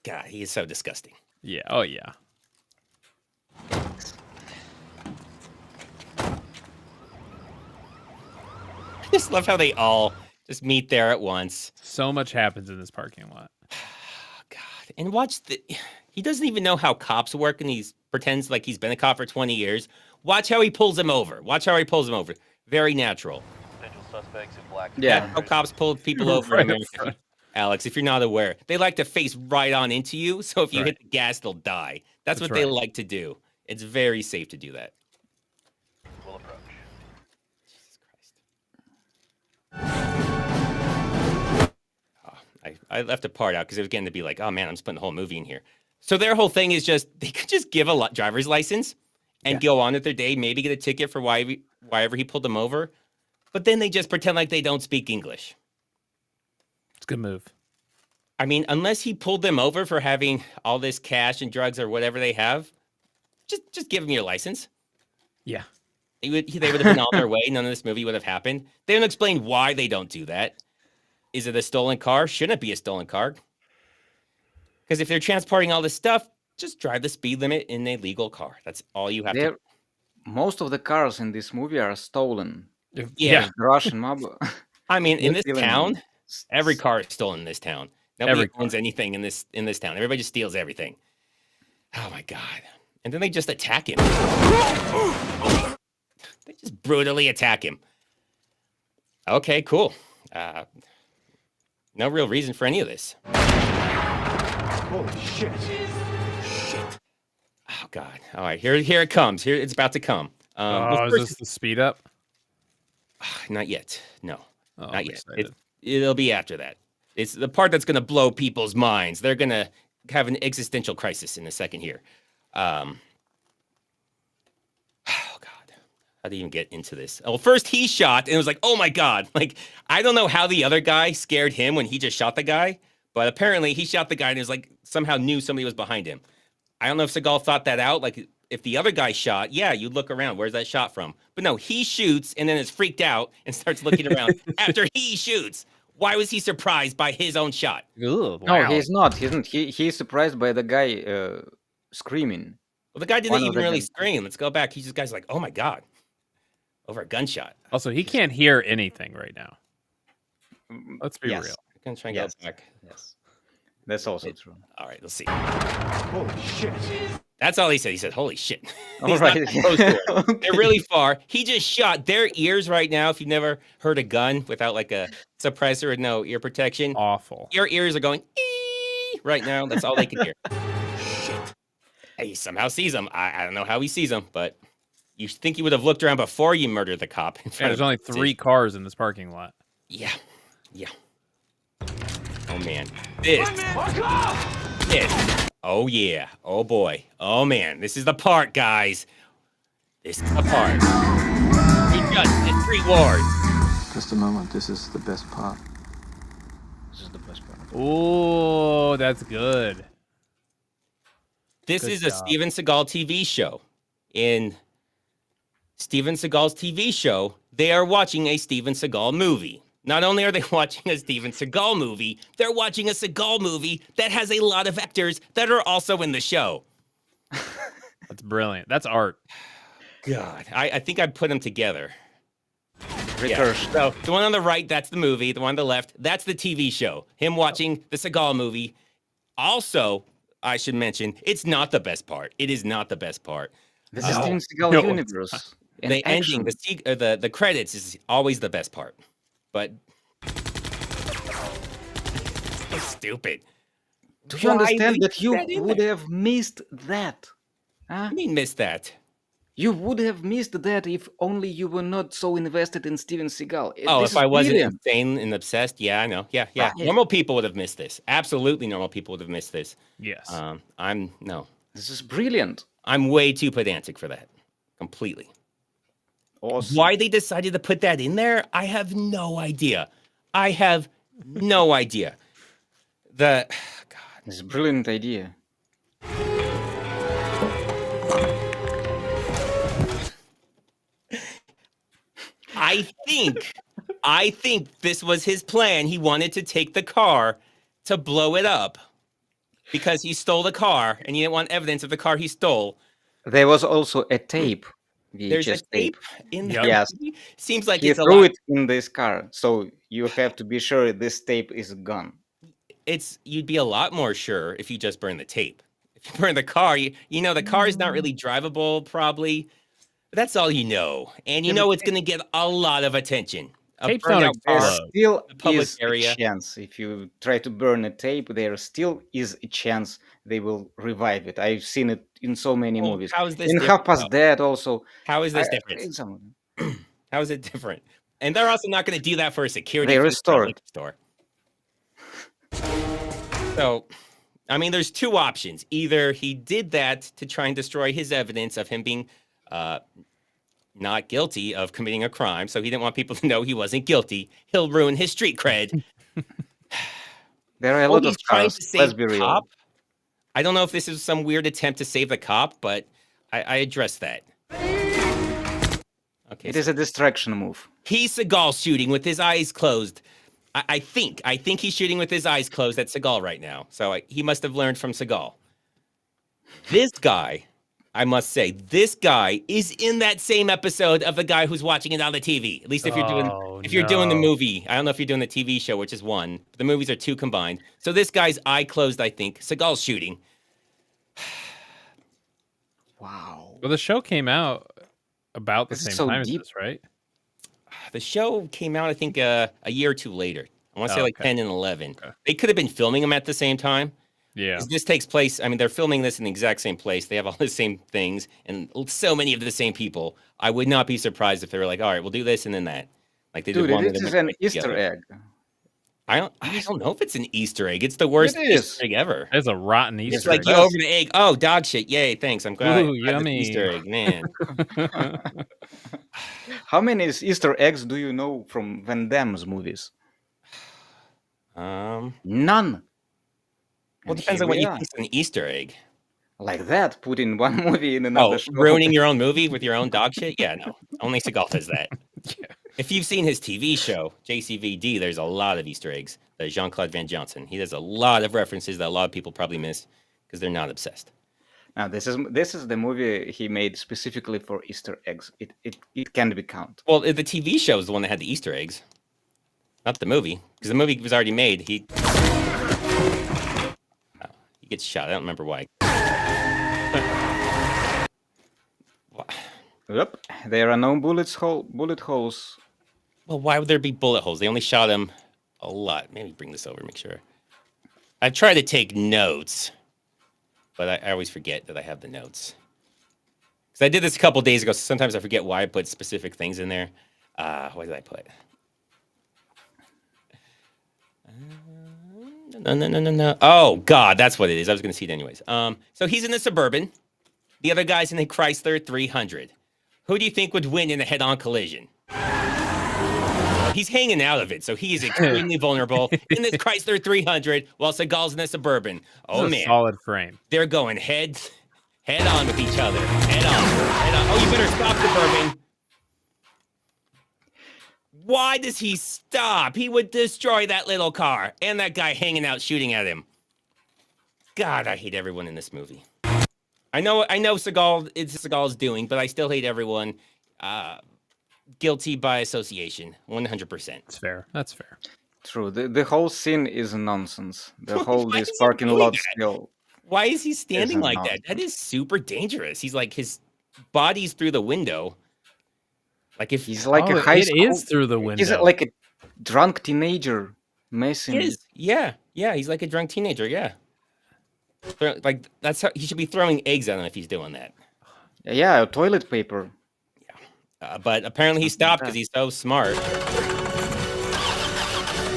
God, he is so disgusting. Yeah. Oh yeah. I just love how they all just meet there at once. So much happens in this parking lot. God. And he doesn't even know how cops work, and he pretends like he's been a cop for 20 years. Watch how he pulls him over. Very natural. Yeah. How cops pull people over in America. Alex, if you're not aware, they like to face right on into you. So if you hit the gas, they'll die. That's what they like to do. It's very safe to do that. We'll approach. Jesus Christ. Oh, I left a part out because it was getting to be like, oh man, I'm just putting the whole movie in here. So their whole thing is just, they could just give a driver's license and go on with their day, maybe get a ticket for why he pulled them over. But then they just pretend like they don't speak English. It's a good move. I mean, unless he pulled them over for having all this cash and drugs or whatever they have, just give them your license. Yeah. They would have been on their way. None of this movie would have happened. They don't explain why they don't do that. Is it a stolen car? Shouldn't it be a stolen car? Because if they're transporting all this stuff, just drive the speed limit in a legal car. That's all you have to do. Most of the cars in this movie are stolen. Yeah. The Russian mob. I mean, in this town, every car is stolen in this town. Nobody owns anything in this town. Everybody just steals everything. Oh my God. And then they just attack him. They just brutally attack him. Okay, cool. No real reason for any of this. Holy shit. Shit. Oh God. All right, here it comes. Here it's about to come. Is this the speed up? Not yet. No. Not yet. It'll be after that. It's the part that's going to blow people's minds. They're going to have an existential crisis in a second here. Oh, God. How do you even get into this? Well, first he shot, and it was like, oh, my God. Like, I don't know how the other guy scared him when he just shot the guy, but apparently he shot the guy, and it was like somehow knew somebody was behind him. I don't know if Seagal thought that out. Like, if the other guy shot, yeah, you'd look around. Where's that shot from? But no, he shoots, and then is freaked out and starts looking around after he shoots. Why was he surprised by his own shot? Ooh, wow. No, he's not. He's surprised by the guy screaming. Well, the guy didn't even really scream. Let's go back. He's just guy's like, oh my God, over a gunshot. Also, he can't hear anything right now. Let's be real. I'm gonna try and go back. Yes, that's also true. All right, let's see. Holy shit. That's all he said. He said, holy shit. All right. Okay. They're really far. He just shot their ears right now. If you've never heard a gun without like a suppressor and no ear protection. Awful. Your ears are going ee! Right now. That's all they can hear. Shit. He somehow sees him. I don't know how he sees him, but you think you would have looked around before you murdered the cop. There's only 3 cars in this parking lot. Yeah. Yeah. Oh, man. This. Oh, yeah. Oh, boy. Oh, man. This is the part, guys. This is the part. He got his reward. Just a moment. This is the best part. This is the best part. Oh, that's good. This is a Steven Seagal TV show. In Steven Seagal's TV show, they are watching a Steven Seagal movie. Not only are they watching a Steven Seagal movie, they're watching a Seagal movie that has a lot of actors that are also in the show. That's brilliant. That's art. God, I think I put them together. Yeah. So the one on the right, that's the movie. The one on the left, that's the TV show. Him watching the Seagal movie. Also, I should mention, it's not the best part. It is not the best part. This is Steven Seagal universe. The ending, the credits is always the best part. But so stupid. Do you understand that you would have missed that? Huh? What do you mean missed that? You would have missed that if only you were not so invested in Steven Seagal. If I wasn't insane and obsessed, yeah, I know. Yeah. Normal people would have missed this. Absolutely normal people would have missed this. Yes. No. This is brilliant. I'm way too pedantic for that. Completely. Awesome. Why they decided to put that in there, I have no idea. God. It's a brilliant idea. I think this was his plan. He wanted to take the car to blow it up because he stole the car and he didn't want evidence of the car he stole. There was also a tape. There's a tape in there. Yes. Seems like he threw it in this car, so you have to be sure this tape is gone. You'd be a lot more sure if you just burn the tape. If you burn the car, you know the car is not really drivable, probably. But that's all you know, and you know it's going to get a lot of attention. Tapes don't explode. Still is a chance. If you try to burn a tape, there still is a chance they will revive it. I've seen it in so many movies. How is this in Half Past Dead also. How is this different? How is it different? And they're also not going to do that for a security. They restore it. So, I mean, there's 2 options. Either he did that to try and destroy his evidence of him being not guilty of committing a crime, so he didn't want people to know he wasn't guilty. He'll ruin his street cred. There are a lot of trying cars. to save Let's be the real. cop. I don't know if this is some weird attempt to save the cop, but I addressed that. Okay, It is a distraction move. He's Seagal shooting with his eyes closed. I think he's shooting with his eyes closed at Seagal right now. So he must have learned from Seagal. This guy, I must say, this guy is in that same episode of the guy who's watching it on the TV. At least if you're doing the movie. I don't know if you're doing the TV show, which is one. But the movies are two combined. So this guy's eye closed, I think. Seagal's shooting. Wow. Well, the show came out about the same time as this, right? The show came out, I think, a year or two later. I want to say like 10 and 11. Okay. They could have been filming them at the same time. Yeah. This takes place, I mean, they're filming this in the exact same place. They have all the same things and so many of the same people. I would not be surprised if they were like, all right, we'll do this and then that. Like they did one. Dude, this is an Easter egg. I don't know if it's an Easter egg. It's the worst Easter egg ever. It's a rotten Easter egg. It's like you open the egg. Oh, dog shit. Yay, thanks. I'm glad. Ooh, yummy. Easter egg, man. How many Easter eggs do you know from Van Damme's movies? None. Well, it depends on what you think is an Easter egg. Like that, putting one movie in another show. Ruining your own movie with your own dog shit? Yeah, no. Only Seagal does that. Yeah. If you've seen his TV show, JCVD, there's a lot of Easter eggs. Jean-Claude Van Johnson. He does a lot of references that a lot of people probably miss because they're not obsessed. Now, this is the movie he made specifically for Easter eggs. It can be counted. Well, the TV show is the one that had the Easter eggs, not the movie, because the movie was already made. He gets shot. I don't remember why. Yep, there are no bullet holes. Well, why would there be bullet holes? They only shot him a lot. Maybe bring this over, make sure. I've tried to take notes, but I always forget that I have the notes. Because I did this a couple days ago, so sometimes I forget why I put specific things in there. What did I put? No. Oh, God, that's what it is. I was going to see it anyways. So he's in the Suburban. The other guy's in the Chrysler 300. Who do you think would win in a head-on collision? He's hanging out of it, so he is extremely vulnerable in this Chrysler 300 while Seagal's in the Suburban. Oh, man. Solid frame. They're going head on with each other. Head on. Oh, you better stop, Suburban. Why does he stop? He would destroy that little car and that guy hanging out shooting at him. God, I hate everyone in this movie. I know Seagal, it's Seagal's doing, but I still hate everyone. Guilty by association, 100%. That's fair. True. The whole scene is nonsense. The whole this parking lot still. Why is he standing like that? That is super dangerous. He's like, his body's through the window. Like if he's like a high school. It is through the window. He's like a drunk teenager messing. He is. Yeah. He's like a drunk teenager. Yeah. Like that's how he should be throwing eggs at him if he's doing that. Yeah, toilet paper. Yeah. But apparently he stopped because he's so smart. I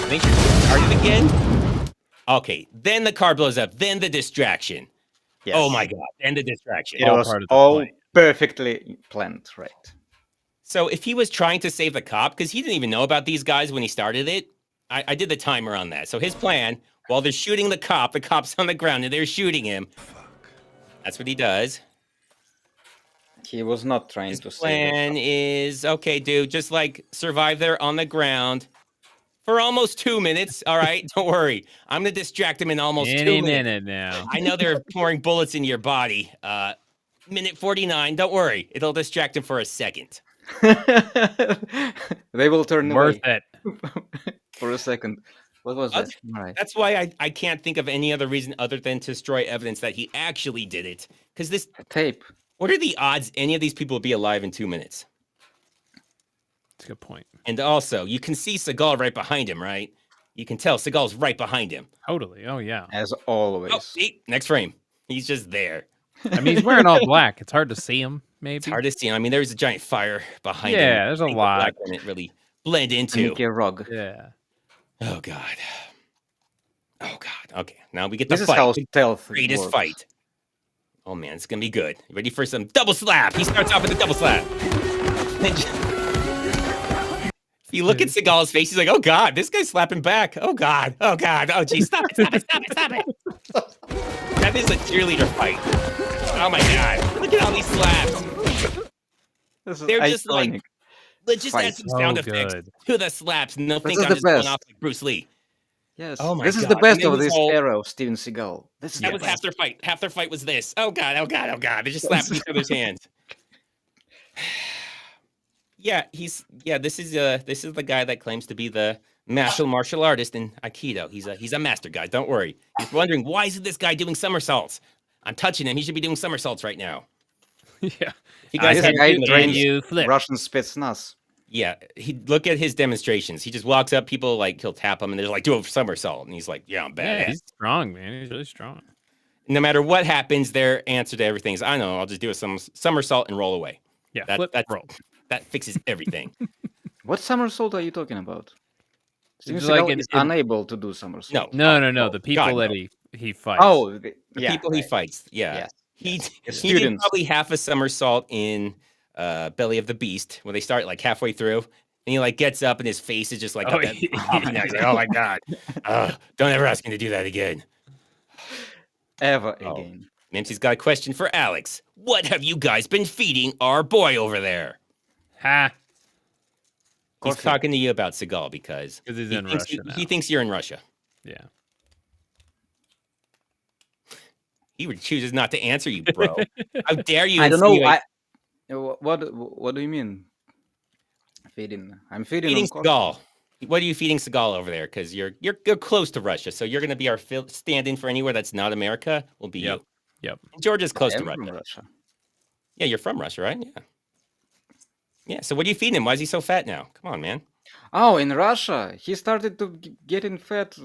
think you're started again. Okay. Then the car blows up. Then the distraction. Yes. Oh my God. And the distraction. It was all perfectly planned, right? So if he was trying to save the cop, because he didn't even know about these guys when he started it, I did the timer on that. So his plan, while they're shooting the cop's on the ground and they're shooting him. That's what he does. He was not trying to save his plan is, okay, dude, just like survive there on the ground for almost 2 minutes. All right, don't worry. I'm going to distract him in almost 2 minutes. Any minute now. I know they're pouring bullets into your body. Minute 49, don't worry. It'll distract him for a second. They will turn worth away. It for a second. What was that? That's why I can't think of any other reason other than to destroy evidence that he actually did it. Because this tape. What are the odds any of these people will be alive in 2 minutes? That's a good point. And also, you can see Seagal right behind him, right? You can tell Seagal's right behind him. Totally. Oh yeah. As always. Oh, see, next frame. He's just there. I mean, he's wearing all black. It's hard to see him. Maybe it's hard to see him. I mean, there's a giant fire behind him. Yeah, there's a lot. Black didn't really blend into. A rug. Yeah. Oh God. Oh God. Okay, now we get the this fight. Is how stealth greatest works. Fight. Oh man, it's gonna be good. You ready for some double slap? He starts off with a double slap. If you look at Seagal's face, he's like, "Oh God, this guy's slapping back. Oh God, oh God, oh geez, stop it! That is a cheerleader fight. Oh my God, look at all these slaps. They're just like, let's just add some sound effects to the slaps, and they'll think I'm just going off like Bruce Lee. Yes. Oh my this God. is the best of this era of Steven Seagal. That was half their fight. Half their fight was this. Oh God, oh God, oh God. They just slapped each other's hands. Yeah, this is the guy that claims to be the martial artist in Aikido. He's a master guy. Don't worry. He's wondering, why isn't this guy doing somersaults? I'm touching him. He should be doing somersaults right now. Yeah. You guys Russian Spetsnaz. Yeah, look at his demonstrations. He just walks up, people like he'll tap him, and they're like, "Do a somersault," and he's like, "Yeah, I'm bad." Yeah, he's strong, man. He's really strong. No matter what happens, their answer to everything is, "I know, I'll just do a somersault and roll away." Yeah, roll. That fixes everything. What somersault are you talking about? Steven Seagal is unable to do somersault. No. The people that he fights. Oh, the people he fights. Yeah, he did probably half a somersault in Belly of the Beast when they start like halfway through, and he like gets up and his face is just like, he's like, "Oh my God, don't ever ask me to do that again, ever again." Nancy's got a question for Alex. What have you guys been feeding our boy over there? Ha. He's talking to you about Seagal because he's in Russia now. He thinks you're in Russia. Yeah. He chooses not to answer you, bro. How dare you? I don't know. What do you mean? Feeding? I'm feeding Seagal. What are you feeding Seagal over there? Because you're close to Russia, so you're going to be our stand-in for anywhere that's not America. Will be you. Yep. Georgia's close to Russia. From Russia. Yeah, you're from Russia, right? Yeah. Yeah. So what are you feeding him? Why is he so fat now? Come on, man. Oh, in Russia, he started to getting fat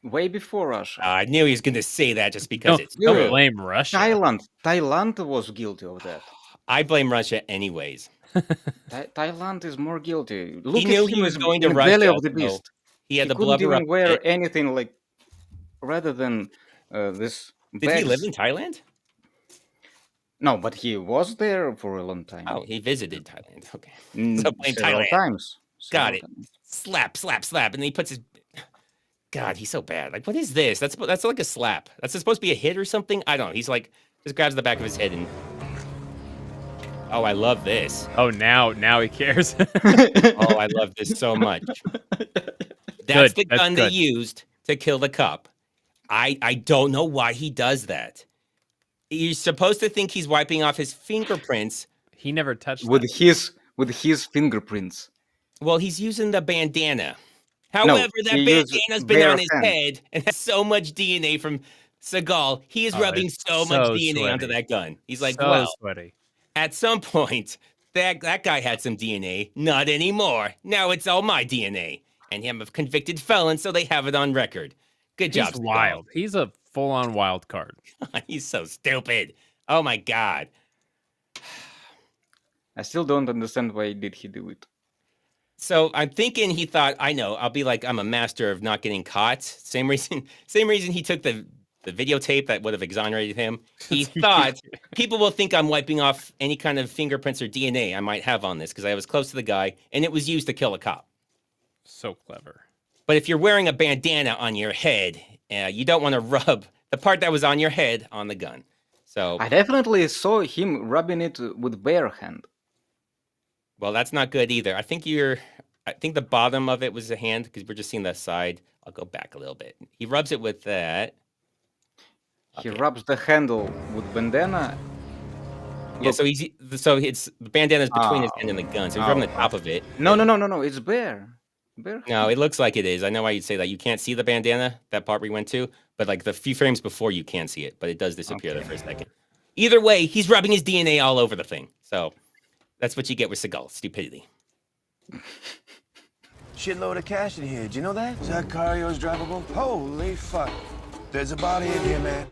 way before Russia. I knew he was going to say that just because it's don't true. blame Russia. Thailand was guilty of that. I blame Russia anyways. Thailand is more guilty. Look he knew he was going to Russia. Belly of the Beast. So he had the couldn't blubber even wear anything like rather than this. Did he live in Thailand? No, but he was there for a long time. Oh, he visited Thailand. Okay. So blame Thailand. Times. Got it. Slap, and then he puts his. God, he's so bad. Like, what is this? That's like a slap. That's supposed to be a hit or something. I don't know. He's like just grabs the back of his head and. Oh, I love this. Oh, now he cares. Oh, I love this so much. That's the gun they used to kill the cop. I don't know why he does that. You're supposed to think he's wiping off his fingerprints. He never touched with his fingerprints. Well, he's using the bandana. However, that bandana's been on his head and has so much DNA from Seagal. He is rubbing so much DNA onto that gun. He's like, sweaty. At some point, that guy had some DNA. Not anymore. Now it's all my DNA. And I'm a convicted felon, so they have it on record. Good job, He's wild. He's a full-on wild card. He's so stupid. Oh, my God. I still don't understand why did he do it. So I'm thinking he thought, I know, I'll be like, I'm a master of not getting caught. Same reason he took the videotape that would have exonerated him. He thought people will think I'm wiping off any kind of fingerprints or DNA I might have on this because I was close to the guy and it was used to kill a cop. So clever. But if you're wearing a bandana on your head, you don't want to rub the part that was on your head on the gun. So I definitely saw him rubbing it with bare hand. Well, that's not good either. I think the bottom of it was a hand because we're just seeing the side. I'll go back a little bit. He rubs it with that. He rubs the handle with bandana. Yeah, so it's the bandana's between his hand and the gun. So he's rubbing the top of it. No, it's bare. No, it looks like it is. I know why you'd say that. You can't see the bandana, that part we went to, but like the few frames before you can see it, but it does disappear there for a second. Either way, he's rubbing his DNA all over the thing. So that's what you get with Seagal, stupidity. Shitload of cash in here. Did you know that? Is that car yours drivable? Holy fuck. There's a body in here, man.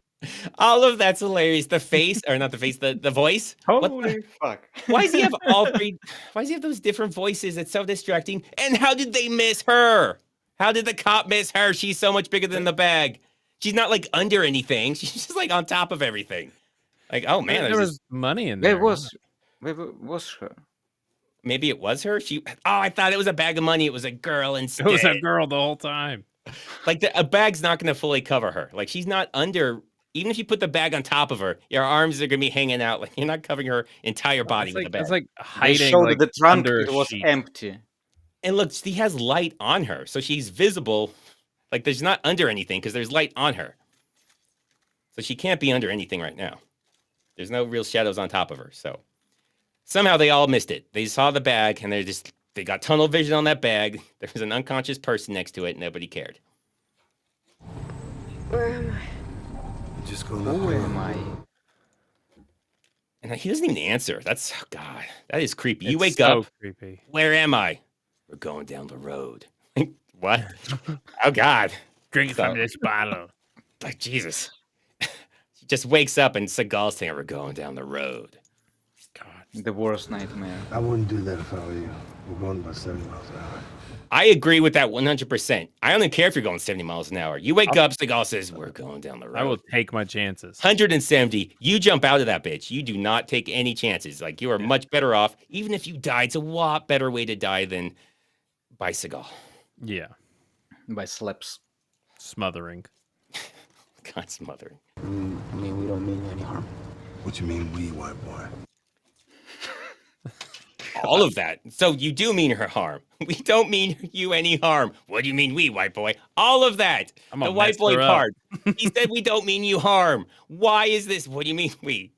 All of that's hilarious. The face, or not the face, the voice. Holy fuck. Why does he have all three? Why does he have those different voices? It's so distracting. And how did they miss her? How did the cop miss her? She's so much bigger than the bag. She's not like under anything. She's just like on top of everything. Like, oh man. There was money in there. Where was her? Maybe it was her. I thought it was a bag of money. It was a girl instead. It was a girl the whole time. Like a bag's not going to fully cover her. Like she's not under. Even if you put the bag on top of her, your arms are going to be hanging out. Like you're not covering her entire body with the bag. It's like They hiding showed like the trunk, under it a was sheet. empty. And look, she has light on her, so she's visible. Like there's not under anything because there's light on her. So she can't be under anything right now. There's no real shadows on top of her. So somehow they all missed it. They saw the bag and they got tunnel vision on that bag. There was an unconscious person next to it. Nobody cared. Where am I? Just go Who am I? And he doesn't even answer. That's God. That is creepy. You wake so up. creepy. Where am I? We're going down the road. What? Oh God. Drink from this bottle. Like Jesus. She just wakes up and Seagal's saying, we're going down the road. God. The worst nightmare. I wouldn't do that if I were you. We're going about 70 miles an hour. I agree with that 100%. I don't care if you're going 70 miles an hour. You wake up, Seagal says, we're going down the road. I will take my chances. 170. You jump out of that bitch. You do not take any chances. Like you are much better off. Even if you die, it's a lot better way to die than by Seagal. Yeah. By slaps. Smothering. God, smothering. I mean, we don't mean you any harm. What you mean, we, white boy? All of that. So you do mean her harm. We don't mean you any harm. What do you mean we, white boy? All of that. The white boy part. He said we don't mean you harm. Why is this? What do you mean we?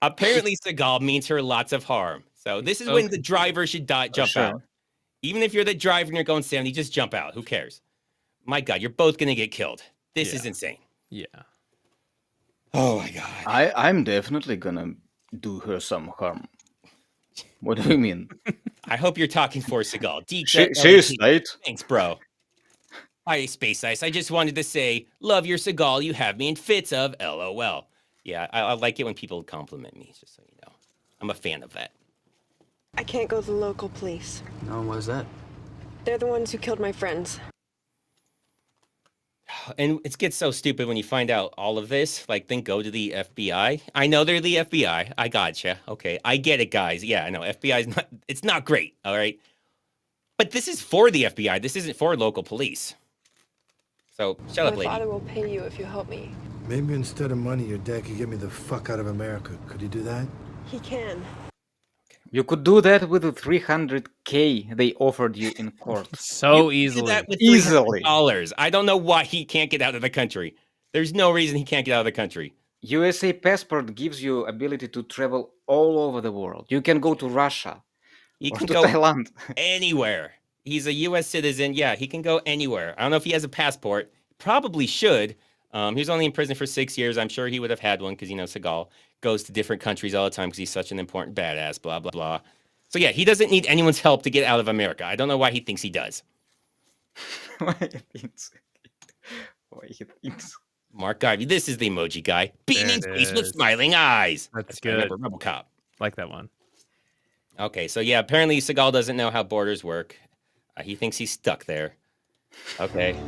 Apparently Seagal means her lots of harm. So this is when the driver should jump out. Even if you're the driver and you're going 70, just jump out. Who cares? My God, you're both going to get killed. This is insane. Yeah. Oh my God. I'm definitely gonna do her some harm. What do you mean? I hope you're talking for Seagal. She's right. Thanks, bro. Hi, Space Ice. I just wanted to say, love your Seagal. You have me in fits of LOL. Yeah, I like it when people compliment me, just so you know. I'm a fan of that. I can't go to the local police. No, why's that? They're the ones who killed my friends. And it gets so stupid when you find out all of this. Like, then go to the FBI. I know they're the FBI. I gotcha. Okay, I get it, guys. Yeah, I know FBI is not. It's not great. All right, but this is for the FBI. This isn't for local police. So shut up, lady. My father will pay you if you help me. Maybe instead of money, your dad could get me the fuck out of America. Could he do that? He can. You could do that with the 300K they offered you in court. So You easily. do that with Easily. $300. I don't know why he can't get out of the country. There's no reason he can't get out of the country. USA passport gives you ability to travel all over the world. You can go to Russia. He or can to go Thailand. anywhere. He's a U.S. citizen. Yeah, he can go anywhere. I don't know if he has a passport. Probably should. He was only in prison for 6 years. I'm sure he would have had one because, you know, Seagal goes to different countries all the time because he's such an important badass, blah, blah, blah. So, yeah, he doesn't need anyone's help to get out of America. I don't know why he thinks he does. Why he thinks. Mark Ivy, this is the emoji guy. Beaming face with is. smiling eyes. That's I remember good. Rebel Cop. Like that one. Okay, so yeah, apparently Seagal doesn't know how borders work. He thinks he's stuck there. Okay.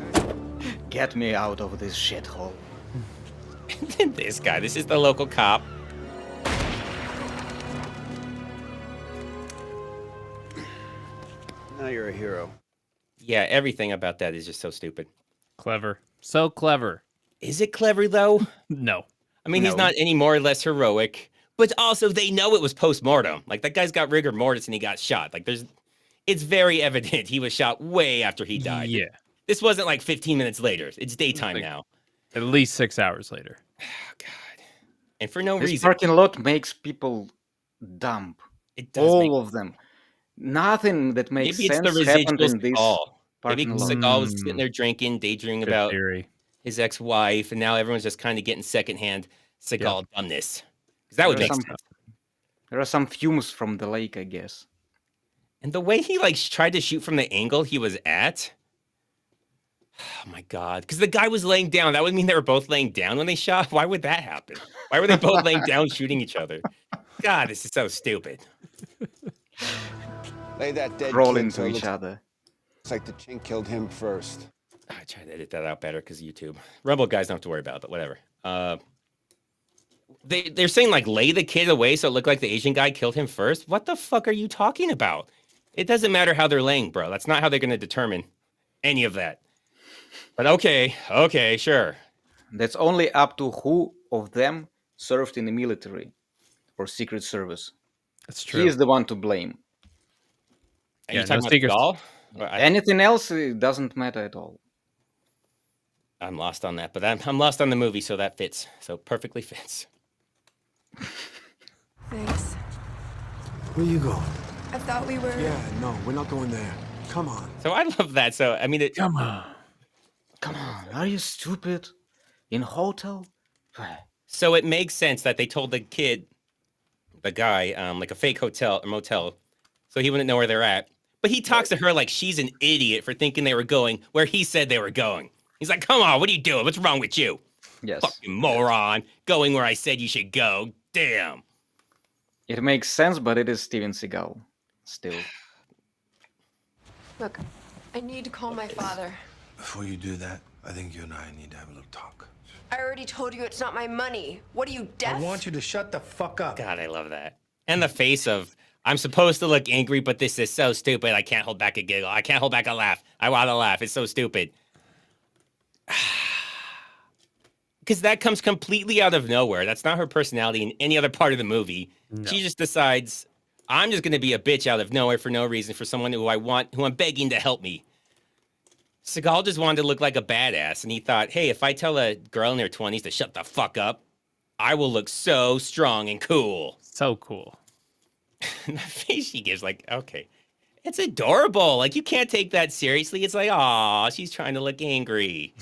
Get me out of this shithole. This guy, this is the local cop. Now you're a hero. Yeah, everything about that is just so stupid. Clever. So clever. Is it clever, though? No. I mean, he's not any more or less heroic, but also they know it was post-mortem. Like, that guy's got rigor mortis and he got shot. Like, it's very evident he was shot way after he died. Yeah. This wasn't like 15 minutes later. It's daytime now. At least 6 hours later. Oh, God. And for no This reason. parking lot makes people dumb. It does all of them. Nothing that makes Maybe it's sense the happened residual in this Seagal. Maybe parking lot. Seagal was sitting there drinking, daydreaming Good about theory. his ex-wife, and now everyone's just kind of getting secondhand Seagal done this. Because that would There are make some- sense. There are some fumes from the lake, I guess. And the way he like tried to shoot from the angle he was at. Oh my God. Because the guy was laying down. That would mean they were both laying down when they shot. Why would that happen? Why were they both laying down shooting each other? God, this is so stupid. Lay that dead Roll kid into so it each looks other. like the chink killed him first. I tried to edit that out better because YouTube. Rebel guys don't have to worry about it, but whatever. They're saying like lay the kid away so it looked like the Asian guy killed him first. What the fuck are you talking about? It doesn't matter how they're laying, bro. That's not how they're going to determine any of that. But okay, sure. That's only up to who of them served in the military or Secret Service. That's true. He is the one to blame. Are you talking about Seagal? Anything else, it doesn't matter at all. I'm lost on that, but I'm lost on the movie, so that fits. So perfectly fits. Thanks. Where you going? I thought we were... Yeah, no, we're not going there. Come on. So I love that. So, I mean... Come on. Are you stupid? In hotel? So it makes sense that they told the kid, the guy, like a fake hotel or motel, so he wouldn't know where they're at. But he talks to her like she's an idiot for thinking they were going where he said they were going. He's like, come on, what are you doing? What's wrong with you? Yes. Fucking moron. Going where I said you should go. Damn. It makes sense, but it is Steven Seagal. Still. Look, I need to call my father. Before you do that, I think you and I need to have a little talk. I already told you it's not my money. What are you, deaf? I want you to shut the fuck up. God, I love that. And the face of, I'm supposed to look angry, but this is so stupid. I can't hold back a giggle. I can't hold back a laugh. I want to laugh. It's so stupid. Because that comes completely out of nowhere. That's not her personality in any other part of the movie. No. She just decides, I'm just going to be a bitch out of nowhere for no reason for someone who I'm begging to help me. Seagal just wanted to look like a badass, and he thought, hey, if I tell a girl in her 20s to shut the fuck up, I will look so strong and cool. So cool. And the face she gives, like, okay. It's adorable. Like, you can't take that seriously. It's like, aw, she's trying to look angry.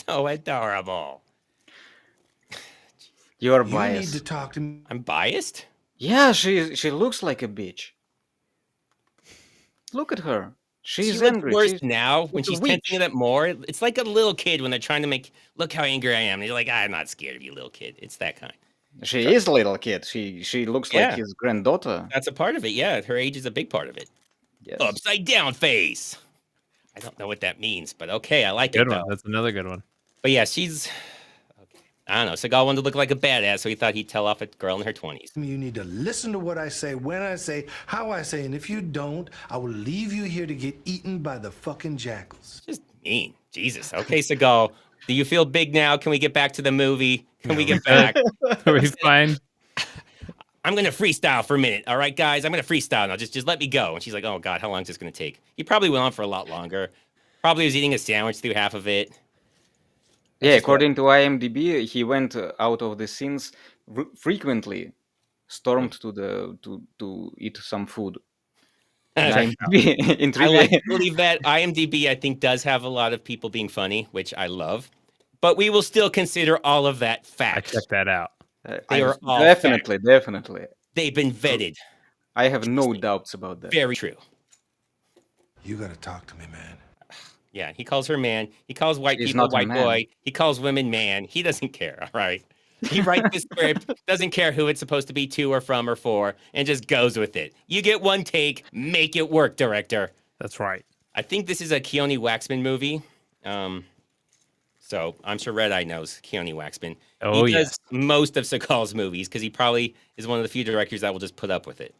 So adorable. You're biased. You need to talk to me. I'm biased? Yeah, she looks like a bitch. Look at her. She's she angry. Worse now when she's thinking it more. It's like a little kid when they're trying to make, look how angry I am. And you're like, I'm not scared of you, little kid. It's that kind. She is a little kid. She looks like his granddaughter. That's a part of it. Yeah, her age is a big part of it. Yes. Upside down face. I don't know what that means, but okay, I like good it. One. Though. That's another good one. But yeah, she's okay. I don't know. Seagal wanted to look like a badass, so he thought he'd tell off a girl in her 20s. You need to listen to what I say, when I say, how I say, and if you don't, I will leave you here to get eaten by the fucking jackals. Just mean. Jesus. Okay, Seagal. Do you feel big now? Can we get back to the movie? Can we get back? Are we fine? I'm going to freestyle for a minute. All right, guys? I'm going to freestyle now. Just let me go. And she's like, oh, God, how long is this going to take? He probably went on for a lot longer. Probably was eating a sandwich through half of it. Yeah, according to IMDb, he went out of the scenes frequently, stormed to eat some food. I believe that IMDb, I think, does have a lot of people being funny, which I love. But we will still consider all of that fact. I checked that out. They are all definitely. They've been vetted. I have no doubts about that. Very true. You got to talk to me, man. Yeah, he calls her man. He calls white people white boy. He calls women man. He doesn't care, all right? He writes the script, doesn't care who it's supposed to be to or from or for, and just goes with it. You get one take, make it work, director. That's right. I think this is a Keone Waxman movie. So I'm sure Redeye knows Keone Waxman. Oh, he does most of Seagal's movies because he probably is one of the few directors that will just put up with it.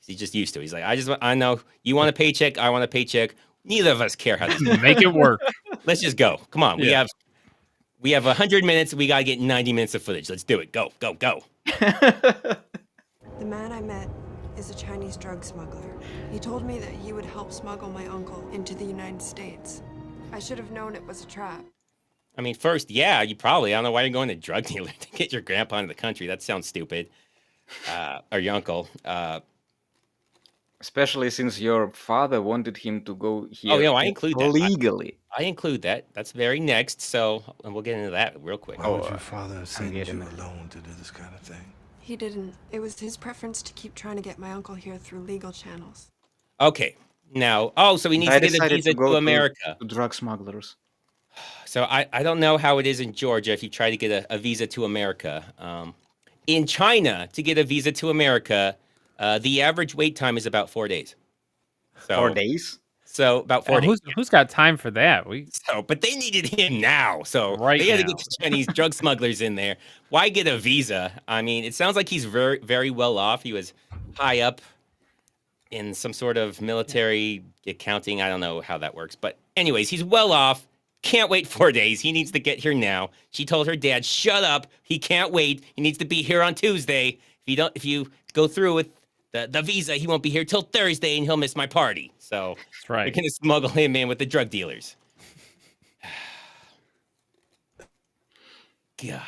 He's just used to it. He's like, I know you want a paycheck, I want a paycheck. Neither of us care how this make it work. Let's just go. Come on. We have 100 minutes. We got to get 90 minutes of footage. Let's do it. Go, go, go. The man I met is a Chinese drug smuggler. He told me that he would help smuggle my uncle into the United States. I should have known it was a trap. I mean, first, yeah, you probably. I don't know why you're going to drug dealer to get your grandpa into the country. That sounds stupid. Or your uncle. Especially since your father wanted him to go here. Oh, yeah, I include that. Legally. I include that. That's very next. So we'll get into that real quick. Why would your father send you alone to do this kind of thing? He didn't. It was his preference to keep trying to get my uncle here through legal channels. Okay. Now, so he needs to get a visa to America. To drug smugglers. So I don't know how it is in Georgia if you try to get a visa to America. In China, to get a visa to America, the average wait time is about 4 days. So, 4 days? So about 4 days. Who's got time for that? But they needed him now. So right they had to now. get the Chinese drug smugglers in there. Why get a visa? I mean, it sounds like he's very, very well off. He was high up in some sort of military accounting. I don't know how that works. But anyways, he's well off. Can't wait 4 days. He needs to get here now. She told her dad, shut up. He can't wait. He needs to be here on Tuesday. If you go through with the visa, he won't be here till Thursday and he'll miss my party. So that's right. We're going to smuggle him in with the drug dealers. God.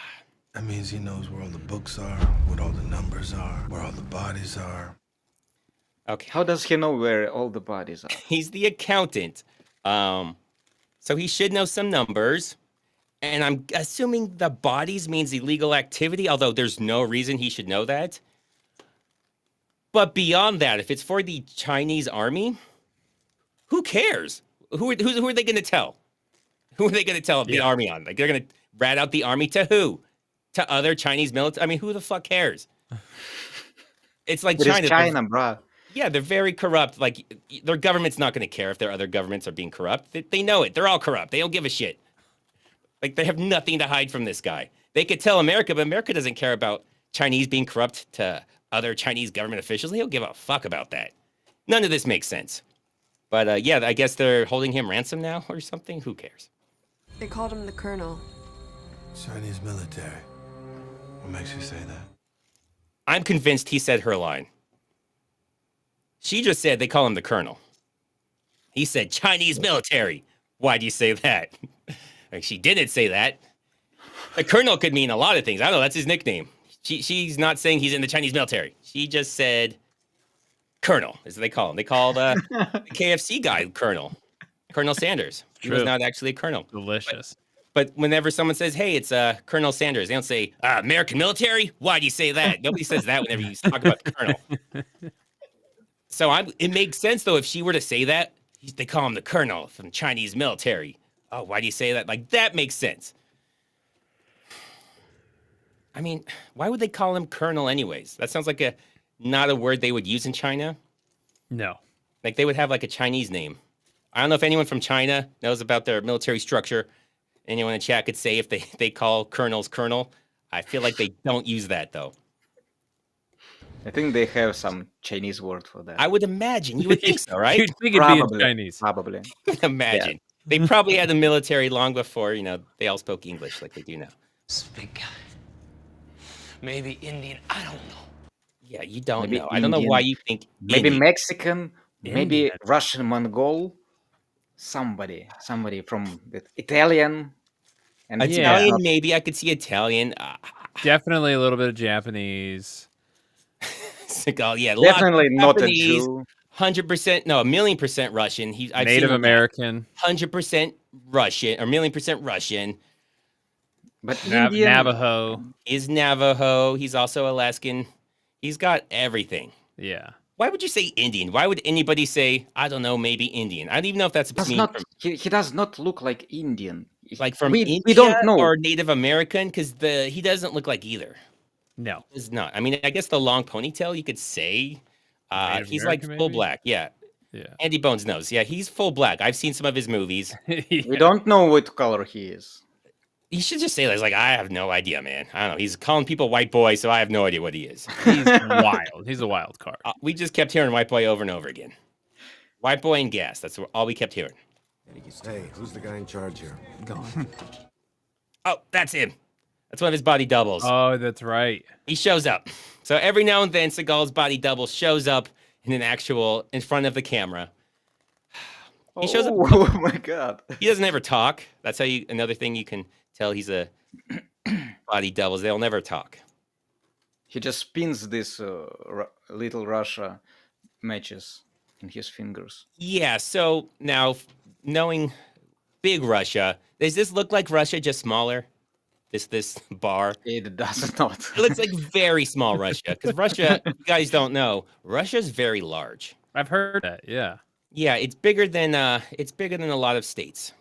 That means he knows where all the books are, what all the numbers are, where all the bodies are. Okay. How does he know where all the bodies are? He's the accountant. So he should know some numbers. And I'm assuming the bodies means illegal activity, although there's no reason he should know that. But beyond that, if it's for the Chinese army, who cares? Who are they going to tell? Who are they going to tell the army on? Like, they're going to rat out the army to who? To other Chinese military? I mean, who the fuck cares? It's like China. It's China, bro. Yeah, they're very corrupt. Like, their government's not going to care if their other governments are being corrupt. They know it. They're all corrupt. They don't give a shit. Like, they have nothing to hide from this guy. They could tell America, but America doesn't care about Chinese being corrupt to other Chinese government officials. They don't give a fuck about that. None of this makes sense. But, yeah, I guess they're holding him ransom now or something. Who cares? They called him the Colonel. Chinese military. What makes you say that? I'm convinced he said her line. She just said they call him the Colonel. He said Chinese military. Why do you say that? Like, she didn't say that. The Colonel could mean a lot of things. I don't know. That's his nickname. She's not saying he's in the Chinese military. She just said Colonel, as they call him. They call the KFC guy Colonel. Colonel Sanders. He was not actually a colonel. Delicious. But whenever someone says, hey, it's Colonel Sanders, they don't say, American military? Why do you say that? Nobody says that whenever you talk about the colonel. So it makes sense, though, if she were to say that, they call him the colonel from the Chinese military. Oh, why do you say that? Like, that makes sense. I mean, why would they call him colonel anyways? That sounds like not a word they would use in China. No. Like, they would have, like, a Chinese name. I don't know if anyone from China knows about their military structure. Anyone in the chat could say if they call colonels colonel. I feel like they don't use that, though. I think they have some Chinese word for that. I would imagine. You would think so, right? You'd think it'd be in Chinese. Probably. Imagine. Yeah. They probably had the military long before, they all spoke English like they do now. Big guy. Maybe Indian. I don't know. Yeah, you don't maybe know. Indian, I don't know why you think maybe Indian. Mexican, maybe Russian, Mongol, somebody from the Italian. And Italian, maybe I could see Italian. Definitely a little bit of Japanese. Seagal, yeah, definitely not Japanese, a Jew. 100%, no, 1,000,000% Russian. I've Native American. 100% Russian, or 1,000,000% Russian. But Indian Navajo. Is Navajo. He's also Alaskan. He's got everything. Yeah. Why would you say Indian? Why would anybody say, I don't know, maybe Indian? I don't even know if that's he does not look like Indian. Like from we India don't know. Or Native American, because he doesn't look like either. No, he's not. I mean, I guess the long ponytail you could say. He's American, like full maybe? black. Yeah. Yeah. Andy Bones knows. Yeah, he's full black. I've seen some of his movies. We don't know what color he is. He should just say that. He's like, I have no idea, man. I don't know. He's calling people white boy, so I have no idea what he is. He's wild. He's a wild card. We just kept hearing white boy over and over again. White boy and gas. That's all we kept hearing. Hey, who's the guy in charge here? Gone. Oh, that's him. That's one of his body doubles. Oh, that's right. He shows up. So every now and then, Seagal's body double shows up in front of the camera. He shows up. Oh my god. He doesn't ever talk. That's how another thing you can tell he's a body doubles. They'll never talk. He just spins this little Russia matches in his fingers. Yeah, so now knowing big Russia, does this look like Russia just smaller? This bar? It does not. It looks like very small Russia. Because Russia, you guys don't know, Russia's very large. I've heard that, yeah. Yeah, it's bigger than a lot of states.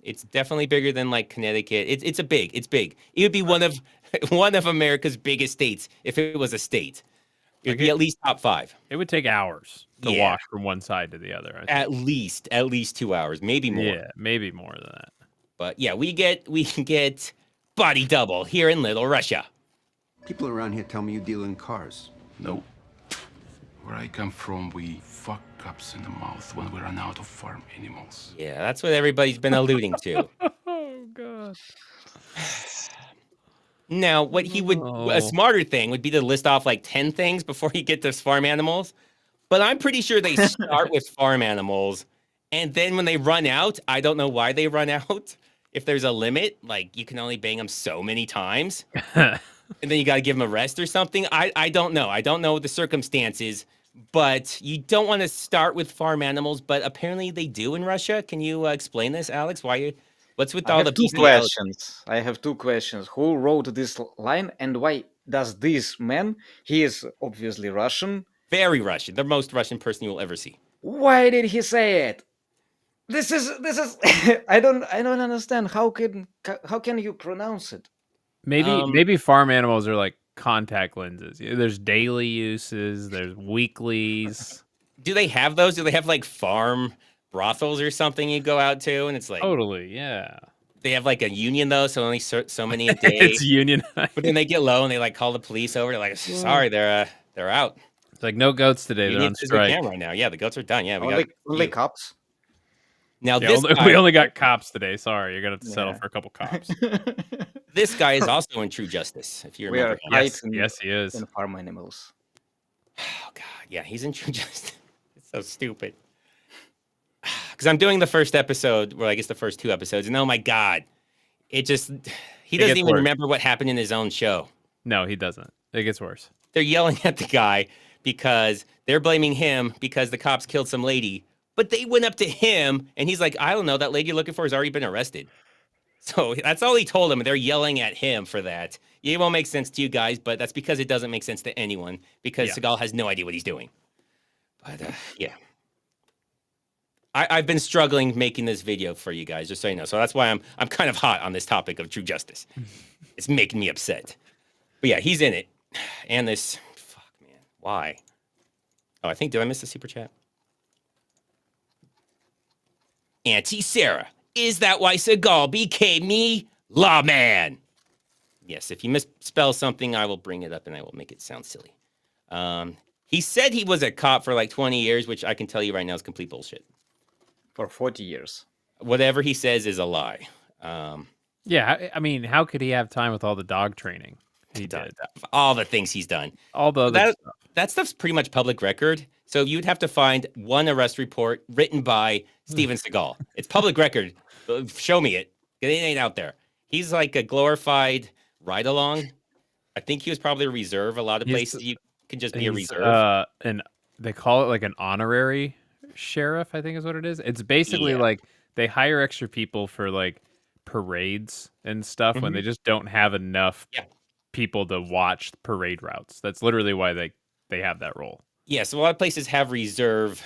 It's definitely bigger than like Connecticut. It's big. It would be one of America's biggest states if it was a state. It'd be at least top 5. It would take hours to walk from one side to the other. At least 2 hours, maybe more. Yeah, maybe more than that. But yeah, we get body double here in Little Russia. People around here tell me you deal in cars. No. Where I come from, we fuck cops in the mouth when we run out of farm animals. Yeah, that's what everybody's been alluding to. Oh, God. Now, what he would, a smarter thing would be to list off like 10 things before you get to farm animals. But I'm pretty sure they start with farm animals. And then when they run out, I don't know why they run out. If there's a limit, like you can only bang them so many times. And then you got to give them a rest or something. I don't know. I don't know the circumstances. But you don't want to start with farm animals. But apparently they do in Russia. Can you explain this, Alex? What's with all the two questions? I have 2 questions. Who wrote this line and why does this man, he is obviously Russian. Very Russian. The most Russian person you will ever see. Why did he say it? This is I don't understand. How can you pronounce it? Maybe farm animals are like contact lenses. There's daily uses, there's weeklies. Do they have those? Do they have like farm brothels or something you go out to, and it's like totally, yeah. They have like a union though, so only so many a day. It's union. But then they get low and they like call the police over. They're like, sorry, they're out. It's like no goats today. They're on strike right now. Yeah, the goats are done. Yeah, we got cops. Now we only got cops today. Sorry, you're gonna have to settle for a couple cops. This guy is also in True Justice. If you remember, yes, he is. In farm animals. Oh God, yeah, he's in True Justice. It's so stupid. Because I'm doing the first episode, well, I guess the first 2 episodes, and oh my God, he doesn't even remember what happened in his own show. No, he doesn't. It gets worse. They're yelling at the guy because they're blaming him because the cops killed some lady, but they went up to him and he's like, I don't know, that lady you're looking for has already been arrested. So that's all he told them. They're yelling at him for that. It won't make sense to you guys, but that's because it doesn't make sense to anyone because Seagal has no idea what he's doing. But yeah. I've been struggling making this video for you guys, just so you know. So that's why I'm kind of hot on this topic of True Justice. It's making me upset. But yeah, he's in it. And this, fuck, man, why? Oh, did I miss the super chat? Auntie Sarah, is that why Seagal became me lawman? Yes, if you misspell something, I will bring it up and I will make it sound silly. He said he was a cop for like 20 years, which I can tell you right now is complete bullshit. For 40 years. Whatever he says is a lie. Yeah, I mean, how could he have time with all the dog training he did? All the things he's done. All the other stuff. That stuff's pretty much public record. So you'd have to find one arrest report written by Steven Seagal. It's public record. Show me it. It ain't out there. He's like a glorified ride-along. I think he was probably a reserve. A lot of places you can just be a reserve. And they call it like an honorary sheriff, I think is what it is. It's basically like they hire extra people for like parades and stuff when they just don't have enough people to watch parade routes. That's literally why they have that role. Yeah, so a lot of places have reserve.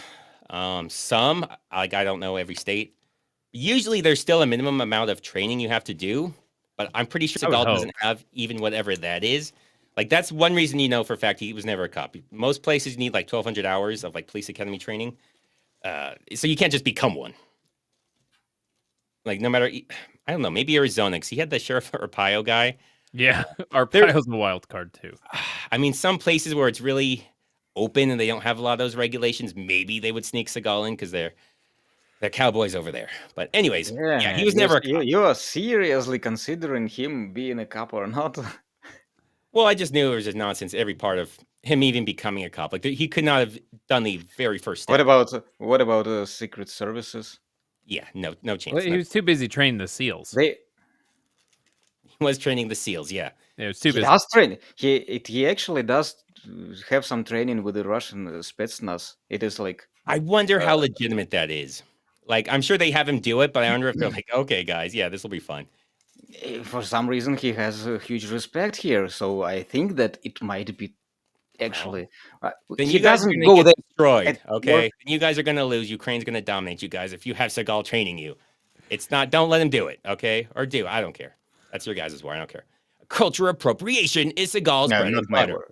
Some, like I don't know every state. Usually there's still a minimum amount of training you have to do, but I'm pretty sure Seagal doesn't have even whatever that is. Like that's one reason you know for a fact he was never a cop. Most places need like 1,200 hours of like police academy training. So you can't just become one. Like no matter, I don't know, maybe Arizona, because he had the Sheriff Arpaio guy. Yeah, Arpaio's a wild card too. I mean, some places where it's really open and they don't have a lot of those regulations, maybe they would sneak Seagal in because they're cowboys over there. But anyways, yeah he was never a cop. You are seriously considering him being a cop or not? Well, I just knew it was just nonsense. Every part of him even becoming a cop, like he could not have done the very first step. What about Secret Services? Yeah, no chance. Well, he was too busy training the SEALs. He was training the SEALs. Yeah, it was too busy. He does train. He actually does have some training with the Russian Spetsnaz. It is like I wonder how legitimate that is. Like I'm sure they have him do it, but I wonder if they're like, okay, guys, yeah, this will be fun. For some reason, he has a huge respect here, so I think that it might be actually. Then you guys doesn't go there destroyed. Okay, then you guys are gonna lose. Ukraine's gonna dominate you guys if you have Seagal training you. It's not. Don't let him do it. Okay, or do. I don't care. That's your guys' war. I don't care. Cultural appropriation is Seagal's bread and butter.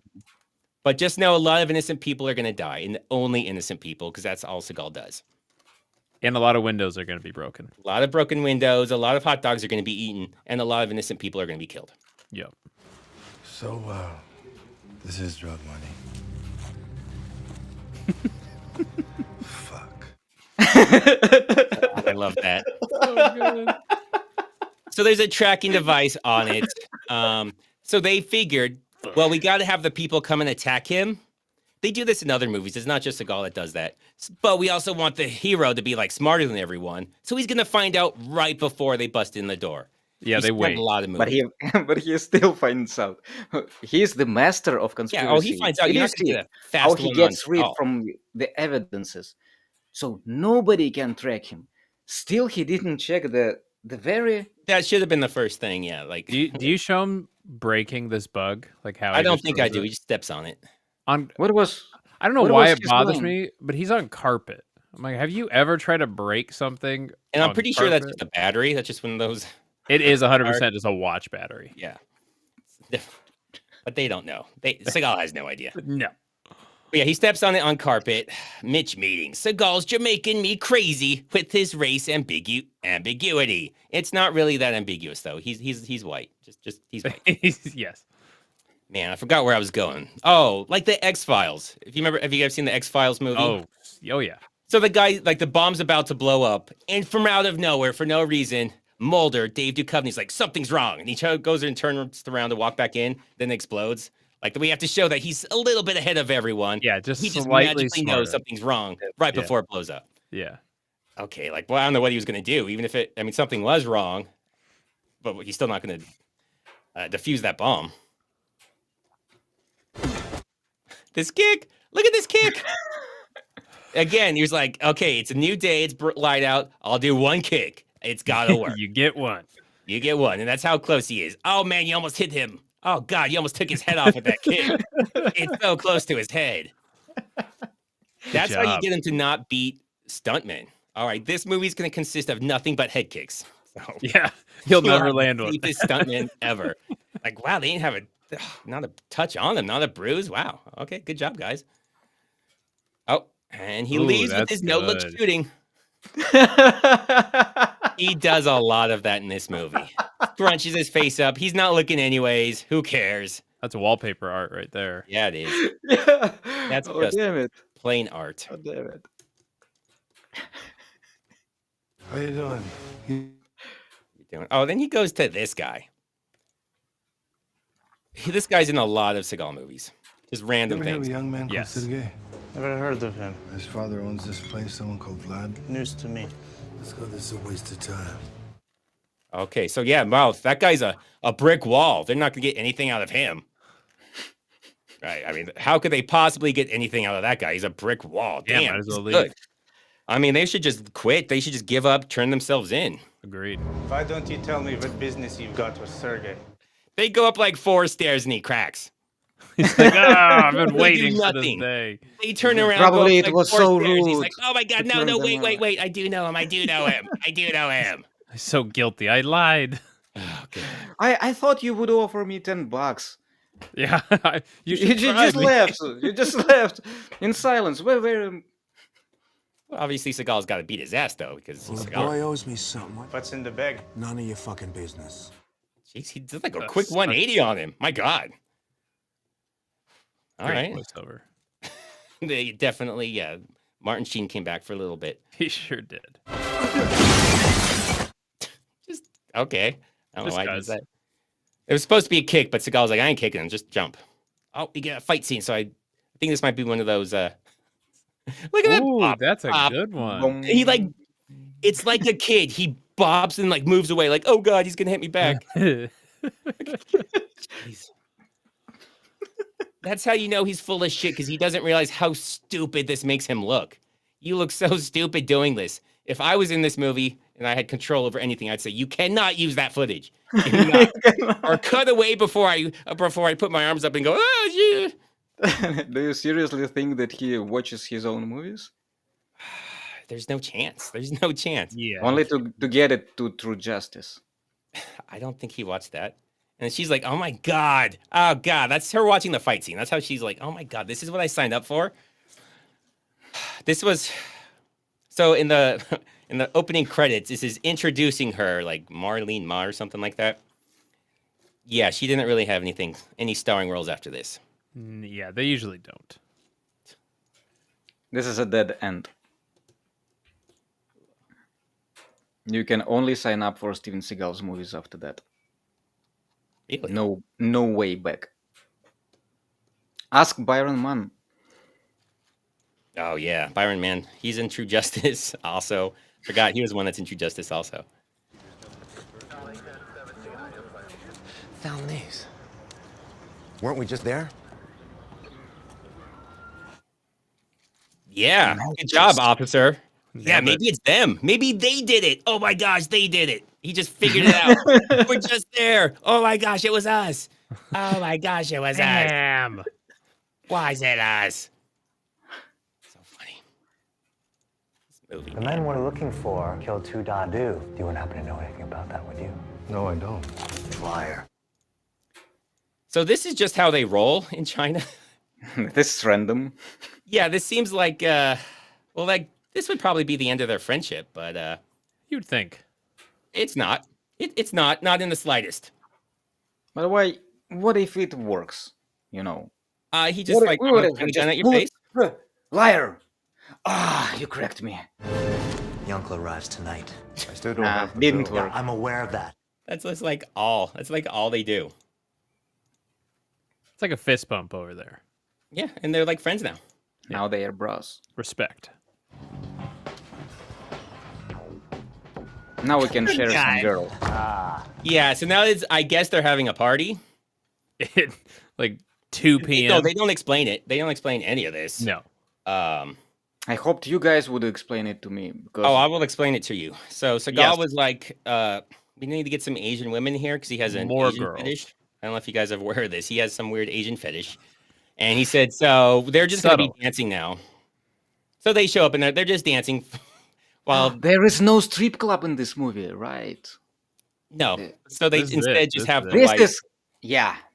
But just know a lot of innocent people are going to die, and only innocent people, because that's all Seagal does. And a lot of windows are going to be broken. A lot of broken windows, a lot of hot dogs are going to be eaten, and a lot of innocent people are going to be killed. Yep. So, this is drug money. Fuck. I love that. So good. So there's a tracking device on it. So they figured, well, we got to have the people come and attack him. They do this in other movies. It's not just Seagal that does that. But we also want the hero to be like smarter than everyone. So he's going to find out right before they bust in the door. Yeah, they wait. A lot of movies. But he still finds out. He's the master of conspiracy. Yeah, he finds out. You You're see not fast how he gets rid from the evidences. So nobody can track him. Still, he didn't check the very... That should have been the first thing, yeah. Like, do you show him breaking this bug? Like how I don't think I do. He just steps on it. What was... I don't know why it bothers me, but he's on carpet. I'm like, have you ever tried to break something? And I'm pretty sure that's just a battery. That's just one of those. It is 100% just a watch battery. Yeah. But they don't know. Seagal has no idea. No. But yeah, he steps on it on carpet. Mitch meeting. Seagal's Jamaican me crazy with his race ambiguity. It's not really that ambiguous though. He's white. Just he's white. Yes. Man, I forgot where I was going. Oh, like the X-Files. If you remember, have you guys seen the X-Files movie? Oh yeah. So the guy, like the bomb's about to blow up, and from out of nowhere, for no reason, Mulder, Dave Duchovny's like, something's wrong. And he goes and turns around to walk back in, then explodes. Like, we have to show that he's a little bit ahead of everyone. Yeah, he just magically knows something's wrong right before it blows up. Yeah. Okay, like, well, I don't know what he was going to do, even if something was wrong, but he's still not going to defuse that bomb. This kick, look at this kick. Again, he was like, okay, it's a new day, it's light out, I'll do one kick. It's gotta work. You get one. You get one, and that's how close he is. Oh man, you almost hit him. Oh god, you almost took his head off with that kick. It's so close to his head. That's how you get him to not beat stuntmen. All right, this movie's gonna consist of nothing but head kicks. So, yeah, he'll never land one. Deepest stuntman ever. Like, wow, they didn't have not a touch on them, not a bruise. Wow. Okay, good job, guys. Oh, and he leaves with his no-look shooting. He does a lot of that in this movie. Crunches his face up. He's not looking anyways. Who cares? That's wallpaper art right there. Yeah, it is. Yeah. That's just plain art. Oh, damn it. How you doing? Oh, then he goes to this guy. This guy's in a lot of Seagal movies. Just random Ever hear things. of a young man called Seagal? Never heard of him. His father owns this place, someone called Vlad. News to me. Let's go, this is a waste of time. Okay, so yeah, wow, that guy's a brick wall. They're not going to get anything out of him. Right, I mean, how could they possibly get anything out of that guy? He's a brick wall. Damn, might as well leave. good. I mean, they should just quit. They should just give up, turn themselves in. Agreed. Why don't you tell me what business you've got with Sergey? They go up like 4 stairs and he cracks. He's like, I've been They waiting do for this nothing. day. They turn around. Probably go up, it was 4 so stairs. He's rude like, oh my god, to turn no, them wait. I do know him. I do know him. I do know him. I'm so guilty. I lied. Okay. I thought you would offer me $10. Yeah, you just left. You just left in silence. Where? Well, obviously, Seagal's got to beat his ass though, because Well, the Seagal. boy owes me something. What's in the bag? None of your fucking business. Jeez, he did like a quick 180 on him. My god. All right. Voiceover. They definitely, yeah. Martin Sheen came back for a little bit. He sure did. Just okay. I don't know why I did Guys. that. It was supposed to be a kick, but Seagal was like, I ain't kicking him, just jump. Oh, we get a fight scene. So I think this might be one of those look at that. Ooh, Bop, that's a bop. good one. He like it's like a kid. He bobs and like moves away, like, oh god, he's gonna hit me back. Jeez. That's how you know he's full of shit, because he doesn't realize how stupid this makes him look. You look so stupid doing this. If I was in this movie and I had control over anything, I'd say, you cannot use that footage. Do not. Or cut away before I put my arms up and go, oh, yeah. Do you seriously think that he watches his own movies? There's no chance. There's no chance. Yeah. Only to get it to True Justice. I don't think he watched that. And she's like, oh my God. Oh God. That's her watching the fight scene. That's how she's like, oh my God, this is what I signed up for. This was so in the opening credits, this is introducing her like Marlene Ma or something like that. Yeah, she didn't really have any starring roles after this. Yeah, they usually don't. This is a dead end. You can only sign up for Steven Seagal's movies after that. Really? No way back. Ask Byron Mann. Oh yeah, Byron Mann. He's in True Justice also. Forgot he was one that's in True Justice also. Found these. Weren't we just there? Yeah, good job, officer. Yeah, Nailed maybe it's them. Maybe they did it. Oh my gosh, they did it. He just figured it out. We're just there. Oh my gosh, it was us. Oh my gosh, it was us. Damn. Why is it us? So funny. This movie. The men we're looking for killed two Dadu. Do you happen to know anything about that, would you? No, I don't. Liar. So this is just how they roll in China. This is random. Yeah, this seems like like this would probably be the end of their friendship, but you'd think. It's not. It's not in the slightest. By the way, what if it works? You know. He just like put a gun at your face. Liar! You correct me. The uncle arrives tonight. I still don't have didn't work. I'm aware of that. That's just like all. That's like all they do. It's like a fist bump over there. Yeah, and they're like friends now. Now they are bros. Respect. Now we can share some girl. Yeah, so now I guess they're having a party. Like 2 p.m. No, they don't explain it. They don't explain any of this. No. I hoped you guys would explain it to me. Because... Oh, I will explain it to you. So Seagal was like, we need to get some Asian women here because he has an Asian girls. fetish. I don't know if you guys are aware of this. He has some weird Asian fetish. And he said, so they're just going to be dancing now. So they show up and they're just dancing. While there is no strip club in this movie, right? No. So they instead just have the this wife.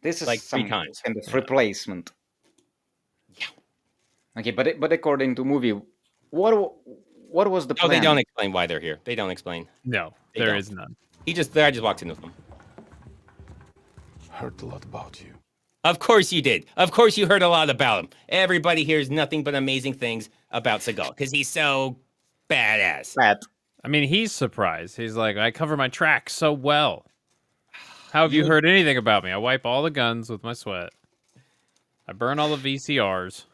This is like 3 some times. kind of replacement. Yeah. Okay, but according to movie, what was the plan? Oh, they don't explain why they're here. They don't explain. No, there is none. I just walked in with them. Heard a lot about you. Of course you did. Of course you heard a lot about him. Everybody hears nothing but amazing things about Seagal because he's so badass. I mean, he's surprised. He's like, I cover my tracks so well. How have you heard anything about me? I wipe all the guns with my sweat. I burn all the VCRs.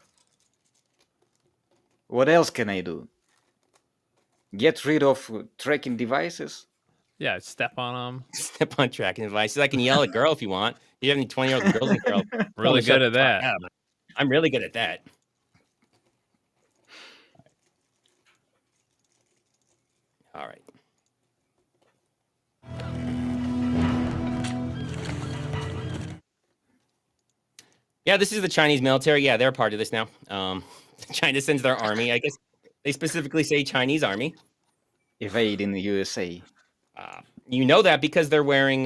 What else can I do? Get rid of tracking devices? Yeah, step on them. Step on tracking devices. I can yell at a girl if you want. Do you have any 20-year-old girls in the girl? Really good at that. I'm really good at that. All right. Yeah, this is the Chinese military. Yeah, they're a part of this now. China sends their army. I guess they specifically say Chinese army. Evade in the USA. You know that because they're wearing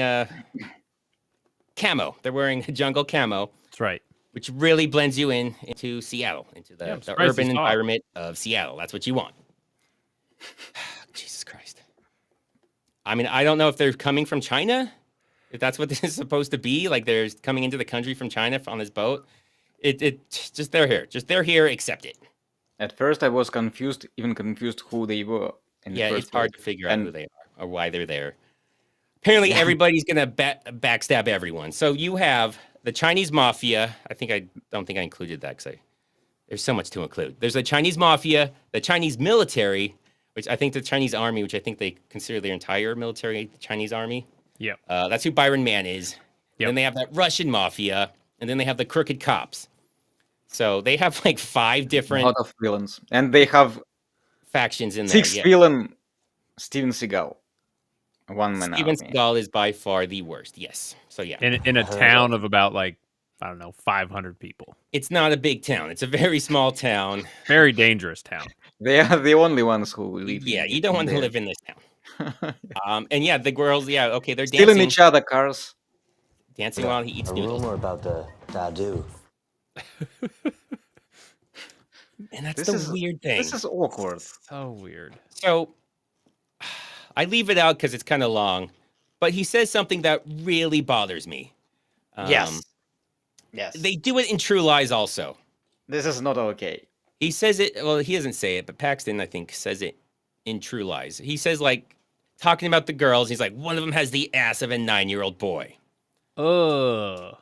camo. They're wearing jungle camo. That's right. Which really blends you into Seattle, into the urban environment of Seattle. That's what you want. Jesus Christ. I mean, I don't know if they're coming from China, if that's what this is supposed to be. Like they're coming into the country from China on this boat. It just they're here. Just they're here, accept it. At first I was confused who they were. Yeah, it's hard to figure out who they are or why they're there. Apparently, everybody's gonna backstab everyone. So you have the Chinese mafia. I don't think I included that because there's so much to include. There's the Chinese mafia, the Chinese military, which I think the Chinese army, which I think they consider their entire military the Chinese army. Yeah, that's who Byron Mann is. Yep. Then they have that Russian mafia, and then they have the crooked cops. So they have like 5 different a lot of villains, and they have factions in there. 6 villain. Steven Seagal. One man. Steven Seagal is by far the worst. Yes. So yeah. In a town of about 500 people. It's not a big town. It's a very small town. Very dangerous town. They are the only ones who live. Yeah, you don't want to live in this town. And yeah, the girls. Yeah, okay, they're stealing dancing. each other cars. dancing while he eats a noodles. rumor about the Dadu. And that's the weird thing. This is awkward. So weird. So I leave it out because it's kind of long, but he says something that really bothers me. Yes. They do it in True Lies also. This is not okay. He says it, well, he doesn't say it, but Paxton, I think, says it in True Lies. He says, like, talking about the girls, he's like, one of them has the ass of a 9-year-old boy. Ugh.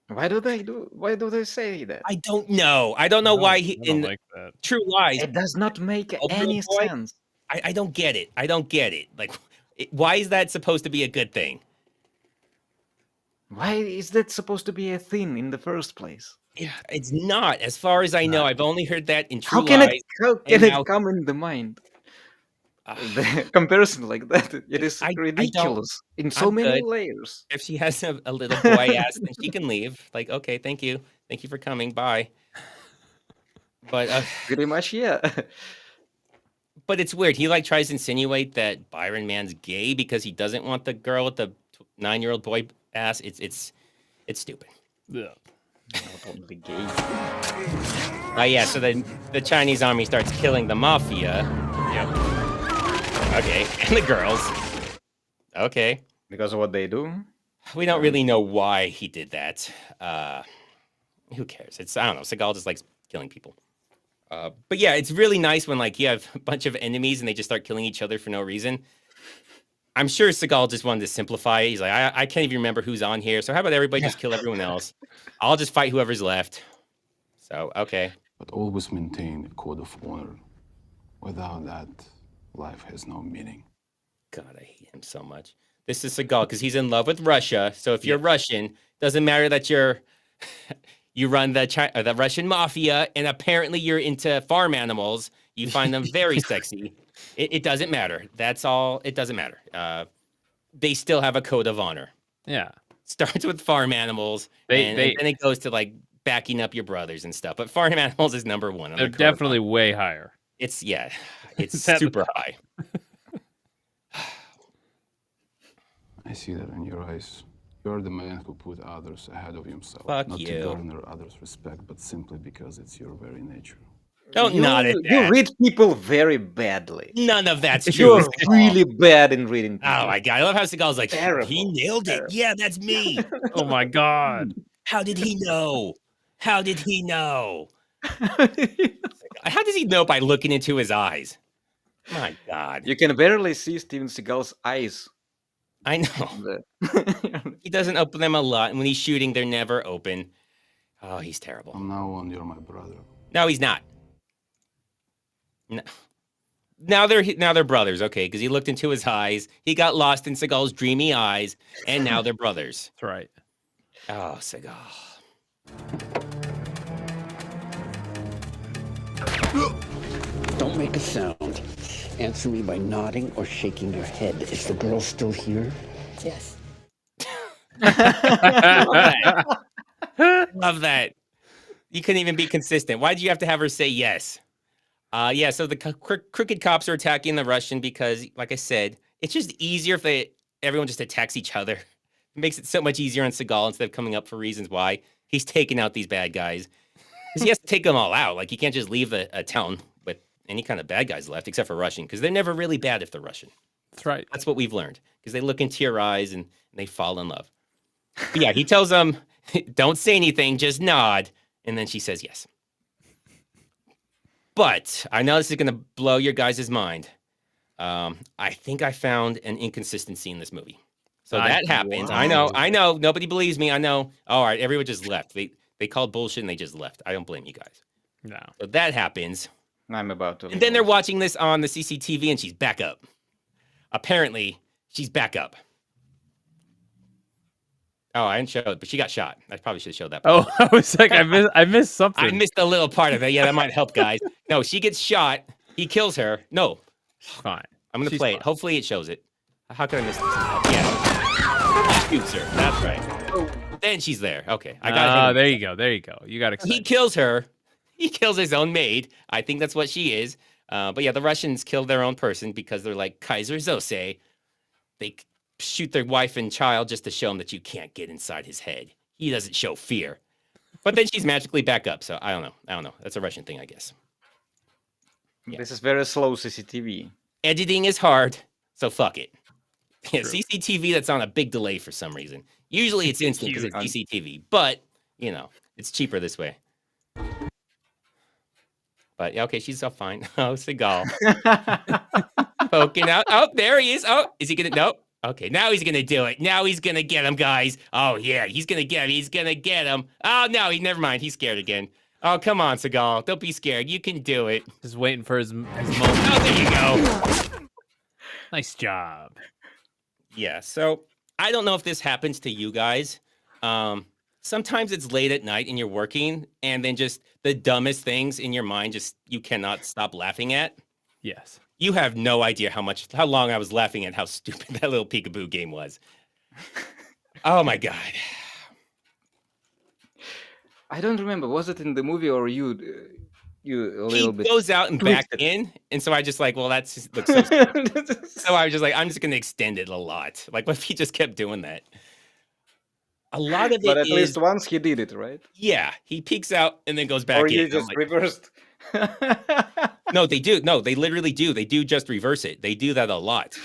Why do they say that? I don't know. I don't know why he I don't in like that. True Lies. It does not make any sense. I don't get it. I don't get it. Like, why is that supposed to be a good thing? Why is that supposed to be a thing in the first place? It's not. As far as I know, I've only heard that in True How can Lies. it come in the mind? The comparison like that, it is ridiculous in so many layers. If she has a little boy ass, then she can leave. Like, okay, thank you for coming. Bye. But pretty much, yeah. But it's weird. He like tries to insinuate that Byron Man's gay because he doesn't want the girl with the 9-year-old boy ass. It's stupid. Yeah. Totally gay. Yeah. So then the Chinese army starts killing the mafia. Yep. Okay, and the girls. Okay. Because of what they do? We don't really know why he did that. Who cares? I don't know. Seagal just likes killing people. But yeah, it's really nice when like you have a bunch of enemies and they just start killing each other for no reason. I'm sure Seagal just wanted to simplify it. He's like, I can't even remember who's on here. So how about everybody just kill everyone else? I'll just fight whoever's left. So, okay. But always maintain a code of honor. Without that, life has no meaning. God, I hate him so much. This is Seagal because he's in love with Russia. So if you're Russian, doesn't matter that you run the Russian mafia and apparently you're into farm animals. You find them very sexy. It doesn't matter. That's all. It doesn't matter. They still have a code of honor. Yeah. Starts with farm animals, and then it goes to like backing up your brothers and stuff. But farm animals is number one. They're definitely way higher. It's super high. I see that in your eyes. You're the man who put others ahead of himself. Fuck not you. to garner others' respect, but simply because it's your very nature. Don't nod at that. You read people very badly. None of that's true. You're really bad in reading people. Oh my God. I love how Seagal's like, Terrible. He nailed it. Yeah, that's me. Oh my God. How did he know? How did he know? How does he know by looking into his eyes? My God. You can barely see Steven Seagal's eyes. I know. He doesn't open them a lot. And when he's shooting, they're never open. Oh, he's terrible. From now on, you're my brother. No, he's not. No. Now they're brothers, okay? Because he looked into his eyes. He got lost in Seagal's dreamy eyes. And now they're brothers. That's right. Oh, Seagal. Don't make a sound. Answer me by nodding or shaking your head. Is the girl still here? Yes. Love that. You couldn't even be consistent. Why did you have to have her say yes? Yeah, so the crooked cops are attacking the Russian because, like I said, it's just easier if everyone just attacks each other. It makes it so much easier on Seagal instead of coming up for reasons why he's taking out these bad guys. Because he has to take them all out. Like, he can't just leave a town with any kind of bad guys left, except for Russian, because they're never really bad if they're Russian. That's right. That's what we've learned, because they look into your eyes and they fall in love. But yeah, he tells them, don't say anything, just nod. And then she says yes. But I know this is going to blow your guys' mind. I think I found an inconsistency in this movie. So that happens. Wow. I know. Nobody believes me. I know. All right, everyone just left. They called bullshit and they just left. I don't blame you guys. No. So that happens. I'm about to. And then they're watching this on the CCTV and she's back up. Apparently, she's back up. Oh, I didn't show it, but she got shot. I probably should have showed that part. Oh, I was like, I missed something. I missed a little part of it. Yeah, that might help, guys. No, she gets shot. He kills her. No. Fine. I'm going to play it. Hopefully it shows it. How could I miss it? Yeah. He shoots her. That's right. Then she's there. Okay. I got it. There you go. There you go. You got excited. He kills her. He kills his own maid. I think that's what she is. But yeah, the Russians killed their own person because they're like Kaiser Sose. They shoot their wife and child just to show him that you can't get inside his head. He doesn't show fear. But then she's magically back up. So I don't know. That's a Russian thing, I guess. Yeah. This is very slow CCTV. Editing is hard, so fuck it. Yeah, CCTV that's on a big delay for some reason. Usually it's instant because it's CCTV, but it's cheaper this way. But yeah, okay, she's all fine. Oh, Seagal. Poking out. Oh, there he is. Oh, is he gonna? No. Okay, now he's gonna do it. Now he's gonna get him, guys. Oh yeah, he's gonna get him. He's gonna get him. Oh no, never mind. He's scared again. Oh, come on, Seagal. Don't be scared. You can do it. Just waiting for his moment. Oh, there you go. Nice job. Yeah, so I don't know if this happens to you guys. Sometimes it's late at night and you're working, and then just the dumbest things in your mind you cannot stop laughing at. Yes. You have no idea how long I was laughing at how stupid that little peekaboo game was. Oh my God. I don't remember. Was it in the movie or you a little bit? He goes out and back in, and so I just like, well, that's just looks so stupid. So I was just like, I'm just gonna extend it a lot. Like, what if he just kept doing that? A lot of it, but at least once he did it, right? Yeah, he peeks out and then goes back in. Or you just reversed. No, they do. No, they literally do. They do just reverse it. They do that a lot.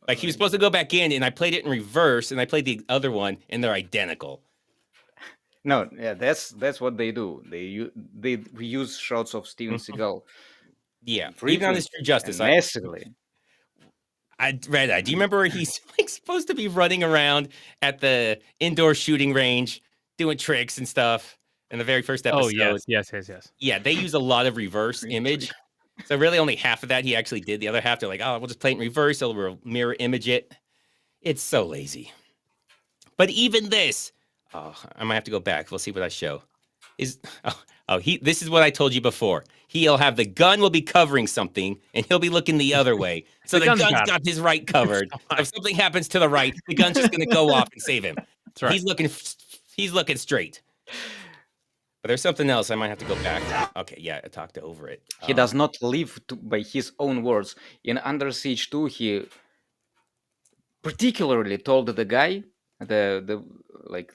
Like he was supposed to go back in, and I played it in reverse, and I played the other one, and they're identical. No, yeah, that's what they do. They reuse shots of Steven Seagal. Yeah, even on his True Justice, massively. Redeye, do you remember where he's like supposed to be running around at the indoor shooting range doing tricks and stuff in the very first episode? Oh yes. Yeah, they use a lot of reverse image. So really only half of that he actually did. The other half, they're like, oh, we'll just play it in reverse. It'll mirror image it. It's so lazy. But even this, I might have to go back. We'll see what I show. This is what I told you before. He'll have the gun will be covering something, and he'll be looking the other way. So the gun's got his right covered. If something happens to the right, the gun's just going to go off and save him. That's right. He's looking straight. But there's something else. I might have to go back. Okay, yeah, I talked over it. He does not live by his own words. In Under Siege 2, he particularly told the guy, the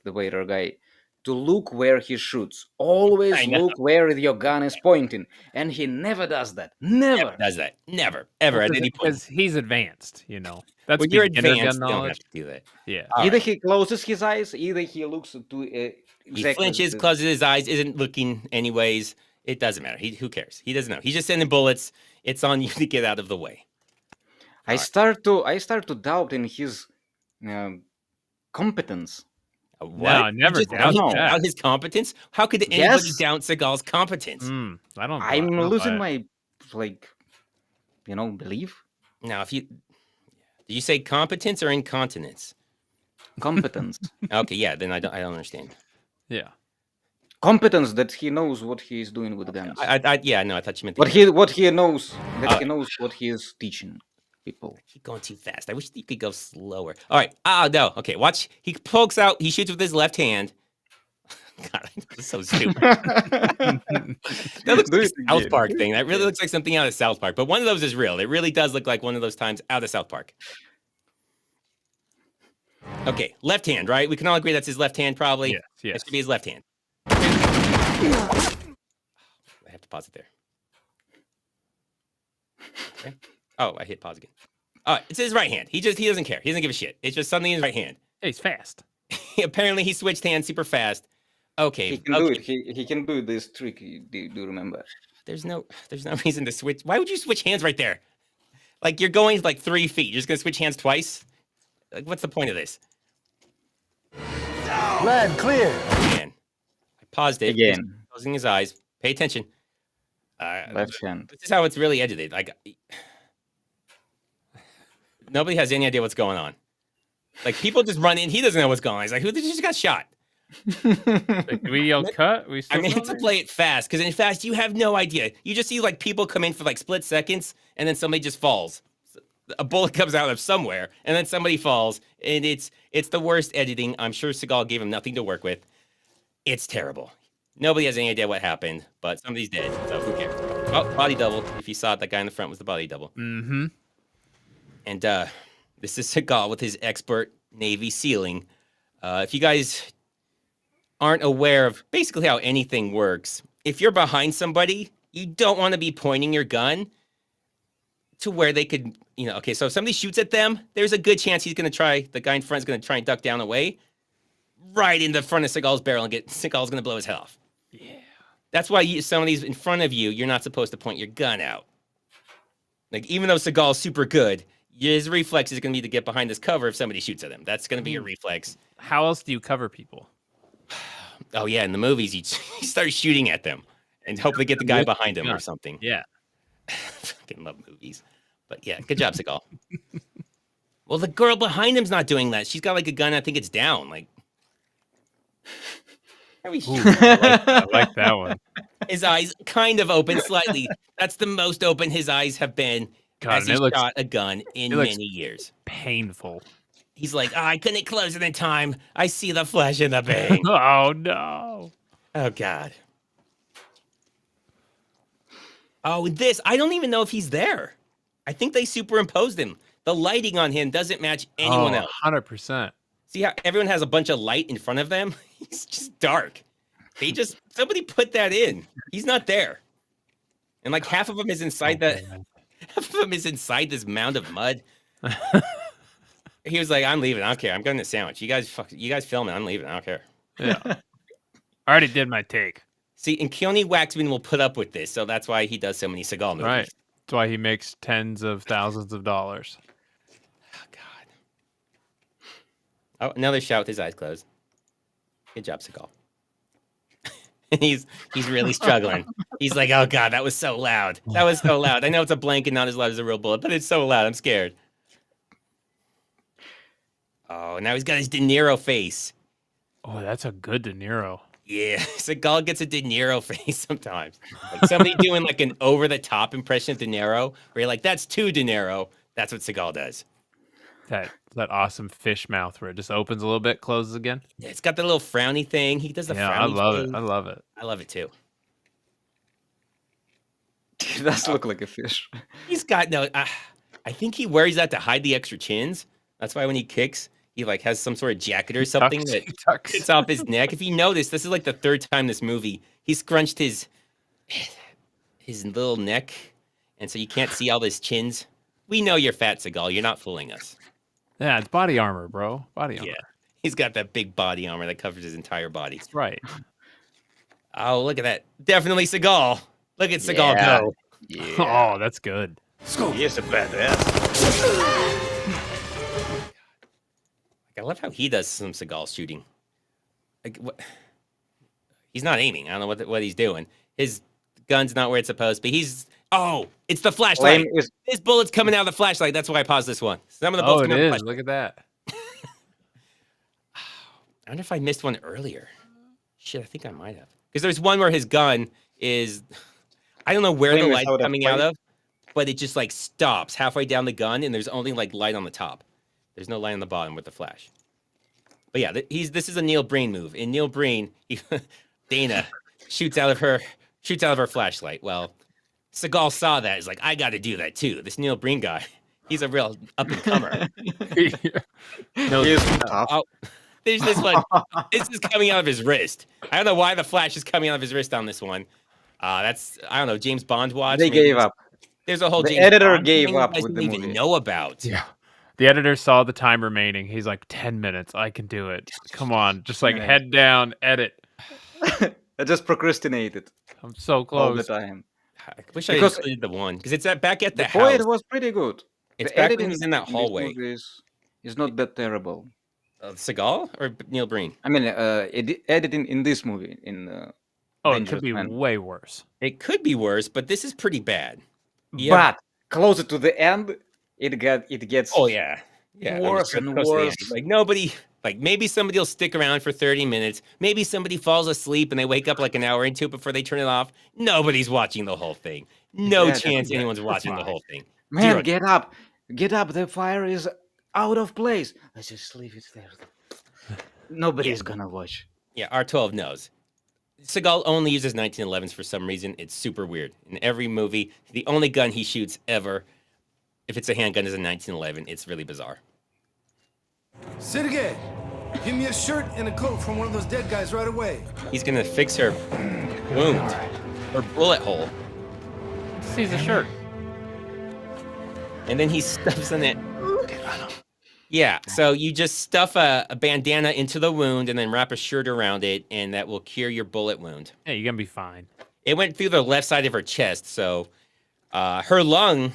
waiter guy, to look where he shoots. Always look where your gun is pointing. And he never does that. Never does that. Never. Ever at any point. Because he's advanced, That's when you're advanced, you don't have to do that. Yeah. Either he closes his eyes, either he looks to... He flinches, closes his eyes, isn't looking anyways. It doesn't matter. Who cares? He doesn't know. He's just sending bullets. It's on you to get out of the way. I start to doubt in his competence. What? No, never doubt his competence. How could anybody doubt Seagal's competence? I'm losing my belief. Now, did you say competence or incontinence? Competence. Okay, yeah. Then I don't understand. Yeah. Competence that he knows what he is doing with guns. I thought you meant what he knows that he knows what he is teaching people. I keep going too fast. I wish you could go slower. All right. No. Okay. Watch. He pokes out. He shoots with his left hand. God, that's so stupid. That looks like a South Park thing. That really looks like something out of South Park. But one of those is real. It really does look like one of those times out of South Park. Okay, left hand, right? We can all agree that's his left hand, probably. Yes. That should be his left hand. I have to pause it there. Okay. Oh, I hit pause again. It's his right hand. He doesn't care. He doesn't give a shit. It's just something in his right hand. Hey, he's fast. Apparently, he switched hands super fast. Okay, he can do it. He can do this trick. Do you remember? There's no reason to switch. Why would you switch hands right there? Like you're going like 3 feet. You're just gonna switch hands twice. Like, what's the point of this? Lad, clear. Again. I paused it. Again. He's closing his eyes. Pay attention. Left hand. This is how it's really edited. Like, nobody has any idea what's going on. Like, people just run in. He doesn't know what's going on. He's like, who just got shot? Did we yell cut? I meant to play it fast, because in fast, you have no idea. You just see, like, people come in for, like, split seconds, and then somebody just falls. A bullet comes out of somewhere, and then somebody falls, and it's the worst editing. I'm sure Seagal gave him nothing to work with. It's terrible. Nobody has any idea what happened, but somebody's dead, so who cares? Oh, body double. If you saw it, that guy in the front was the body double. Mm-hmm. And This is Seagal with his expert Navy SEAling. If you guys aren't aware of basically how anything works, if you're behind somebody, you don't want to be pointing your gun to where they could, okay, so if somebody shoots at them, there's a good chance the guy in front is going to try and duck down away right in the front of Seagal's barrel and Seagal's going to blow his head off. Yeah. That's why somebody's in front of you, you're not supposed to point your gun out. Like, even though Seagal's super good, his reflex is going to be to get behind this cover if somebody shoots at him. That's going to be your reflex. How else do you cover people? Oh, yeah, in the movies, you start shooting at them and hopefully get the guy behind him or something. Yeah. Fucking love movies. But yeah, good job, Seagal. Well, the girl behind him's not doing that. She's got like a gun. I think it's down. Like, I like that one. His eyes kind of open slightly. That's the most open his eyes have been as he shot a gun in many years. Painful. He's like, I couldn't close it in time. I see the flash in the bang. Oh, no. Oh, God. Oh, I don't even know if he's there. I think they superimposed him. The lighting on him doesn't match anyone else. 100%. See how everyone has a bunch of light in front of them? He's just dark. Somebody put that in. He's not there. And like half of him is inside half of him is inside this mound of mud. He was like, I'm leaving. I don't care. I'm getting a sandwich. You guys film it. I'm leaving. I don't care. Yeah. I already did my take. See, and Keone Waxman will put up with this, so that's why he does so many Seagal movies. Right. That's why he makes tens of thousands of dollars. Oh, God. Oh, another shot with his eyes closed. Good job, Seagal. he's really struggling. He's like, oh, God, that was so loud. That was so loud. I know it's a blank and not as loud as a real bullet, but it's so loud. I'm scared. Oh, now he's got his De Niro face. Oh, that's a good De Niro. Yeah, Seagal gets a De Niro face sometimes. Like somebody doing like an over-the-top impression of De Niro, where you're like, that's too De Niro. That's what Seagal does. That awesome fish mouth where it just opens a little bit, closes again. Yeah, it's got the little frowny thing. He does the frowny I love thing. it. I love it. I love it too. It does look like a fish. He's got I think he wears that to hide the extra chins. That's why when he kicks, he like has some sort of jacket or something that sits off his neck. If you notice, this is like the third time this movie he scrunched his little neck, and so you can't see all his chins. We know you're fat, Seagal. You're not fooling us. Yeah, it's body armor, bro. Body armor. Yeah, he's got that big body armor that covers his entire body. That's right. Oh, look at that. Definitely Seagal. Look at Seagal go. Yeah. Oh, that's good. He is a badass. I love how he does some Seagal shooting. Like, what? He's not aiming. I don't know what he's doing. His gun's not where it's supposed to be. It's the flashlight. This bullet's coming out of the flashlight. That's why I paused this one. Some of the bullets it is. Look at that. I wonder if I missed one earlier. Shit, I think I might have. Because there's one where his gun is, I don't know where the light's coming out of, but it just like stops halfway down the gun, and there's only like light on the top. There's no light on the bottom with the flash. But yeah, this is a Neil Breen move. In Neil Breen, Dana shoots out of her flashlight. Well, Seagal saw that. He's like, I got to do that too. This Neil Breen guy, he's a real up and comer. There's this one. This is coming out of his wrist. I don't know why the flash is coming out of his wrist on this one. That's, I don't know, James Bond watch. They gave up. There's a whole the James editor Bond gave thing up I with didn't the even movie. know about. Yeah. The editor saw the time remaining. He's like, 10 minutes. I can do it. Come on. Just like head down, edit. I just procrastinated. I'm so close. All the time. I wish I included the one because it's back at the house. Point was pretty good. It's the back editing when he's in that hallway. Is not that terrible. Seagal or Neil Breen? I mean, editing in this movie it could be way worse. It could be worse, but this is pretty bad. Yeah. But closer to the end, it gets. Oh yeah, worse and worse. Like nobody. Like maybe somebody will stick around for 30 minutes. Maybe somebody falls asleep and they wake up like an hour into it before they turn it off. Nobody's watching the whole thing. No chance anyone's watching the whole thing. Man, get up. Get up. The fire is out of place. Let's just leave it there. Nobody's gonna watch. Yeah, R12 knows. Seagal only uses 1911s for some reason. It's super weird. In every movie, the only gun he shoots ever, if it's a handgun, is a 1911. It's really bizarre. Seagal, give me a shirt and a coat from one of those dead guys right away. He's gonna fix her wound, her bullet hole. Sees a shirt. And then he stuffs in it. Yeah, so you just stuff a bandana into the wound and then wrap a shirt around it, and that will cure your bullet wound. Yeah, you're gonna be fine. It went through the left side of her chest, so her lung,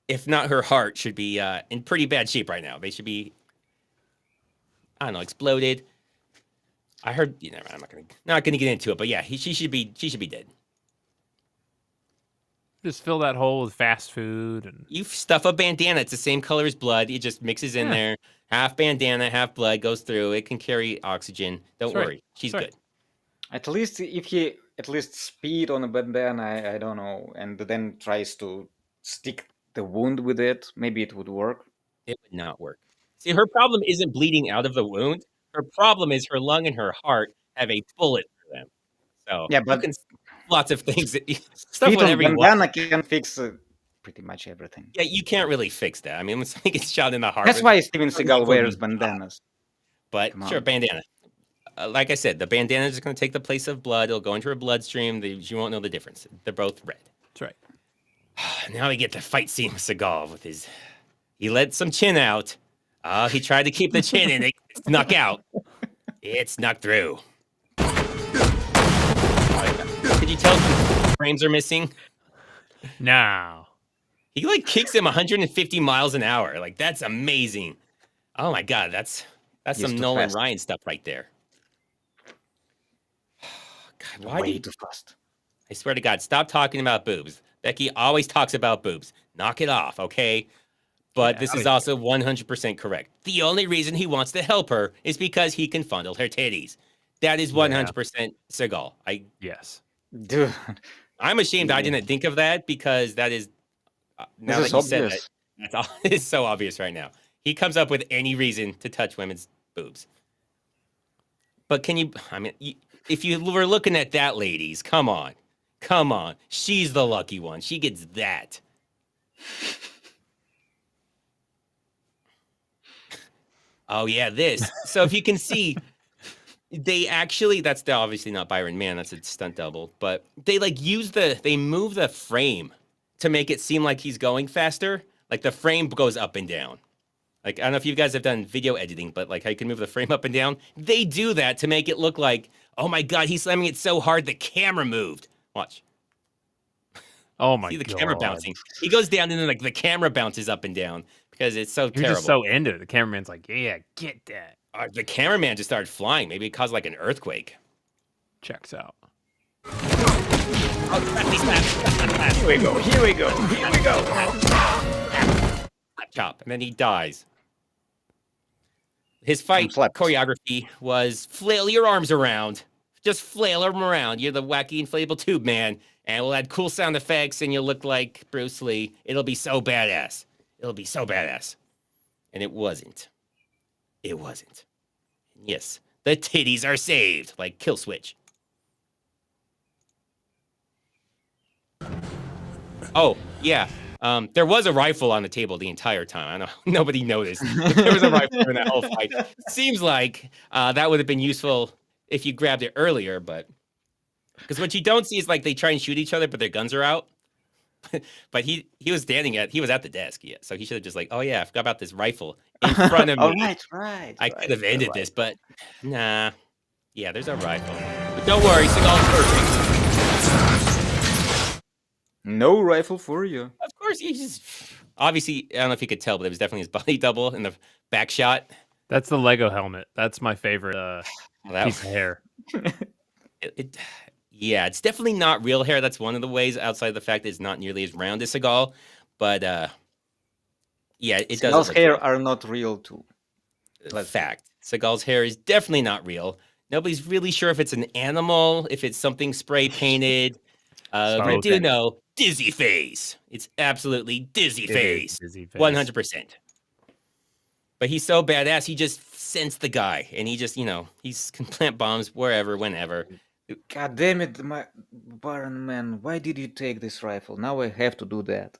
if not her heart, should be in pretty bad shape right now. They should be, I don't know, exploded. I heard, I'm not gonna get into it, but yeah, she should be dead. Just fill that hole with fast food and you stuff a bandana. It's the same color as blood. It just mixes in there. Half bandana, half blood goes through. It can carry oxygen. Don't worry, she's good. At least if he speed on a bandana, I don't know, and then tries to stick the wound with it, maybe it would work. It would not work. See, her problem isn't bleeding out of the wound. Her problem is her lung and her heart have a bullet through them. So yeah, but lots of things. Stuff whatever you want. Can fix pretty much everything. Yeah, you can't really fix that. I mean, when somebody gets shot in the heart. That's why Steven Seagal wears bandanas. But sure, bandana. Like I said, the bandana is going to take the place of blood. It'll go into her bloodstream. You won't know the difference. They're both red. That's right. Now we get the fight scene with Seagal with his. He let some chin out. He tried to keep the chin in. It snuck out. It snuck through. Could you tell some frames are missing? No. He like kicks him 150 miles an hour. Like that's amazing. Oh my god, that's some Nolan Ryan stuff right there. God, why way too fast? I swear to God, stop talking about boobs. Becky always talks about boobs. Knock it off, okay? But this is also 100% correct. The only reason he wants to help her is because he can fondle her titties. That is 100% Seagal. Yes. Dude. I'm ashamed I didn't think of that because that is now that you said that, it's so obvious right now. He comes up with any reason to touch women's boobs. But if you were looking at that, ladies, come on. She's the lucky one. She gets that. Oh yeah, this. So if you can see, they actually, that's obviously not Byron Mann, that's a stunt double, but they they move the frame to make it seem like he's going faster. Like the frame goes up and down. Like, I don't know if you guys have done video editing, but like how you can move the frame up and down. They do that to make it look like, oh my God, he's slamming it so hard the camera moved. Watch. Oh my God. See the camera bouncing. He goes down and then like the camera bounces up and down because it's so terrible. You're just so into it. The cameraman's like, yeah, get that. The cameraman just started flying. Maybe it caused like an earthquake. Checks out. Here we go. Chop. And then he dies. His fight choreography was flail your arms around. Just flail them around. You're the wacky inflatable tube man. And we'll add cool sound effects and you'll look like Bruce Lee. It'll be so badass. And it wasn't. Yes, the titties are saved, like Kill Switch. Oh, yeah. There was a rifle on the table the entire time. I know nobody noticed. There was a rifle in that whole fight. Seems like that would have been useful if you grabbed it earlier, but because what you don't see is like they try and shoot each other, but their guns are out. But he was at the desk, yeah. So he should have just like, oh yeah, I forgot about this rifle in front of me. Right. I could have ended this, but nah. Yeah, there's a rifle. But don't worry, Seagal's perfect. No rifle for you. Of course, he just obviously, I don't know if you could tell, but it was definitely his body double in the back shot. That's the Lego helmet. That's my favorite piece of hair. Yeah, it's definitely not real hair. That's one of the ways, outside of the fact that it's not nearly as round as Seagal. But yeah, it does. Seagal's hair are not real too. Fact. Seagal's hair is definitely not real. Nobody's really sure if it's an animal, if it's something spray painted. We do know dizzy face. It's absolutely dizzy face. 100%. But he's so badass, he just sensed the guy, and he just, he's can plant bombs wherever, whenever. God damn it, Byron Man, why did you take this rifle? Now I have to do that.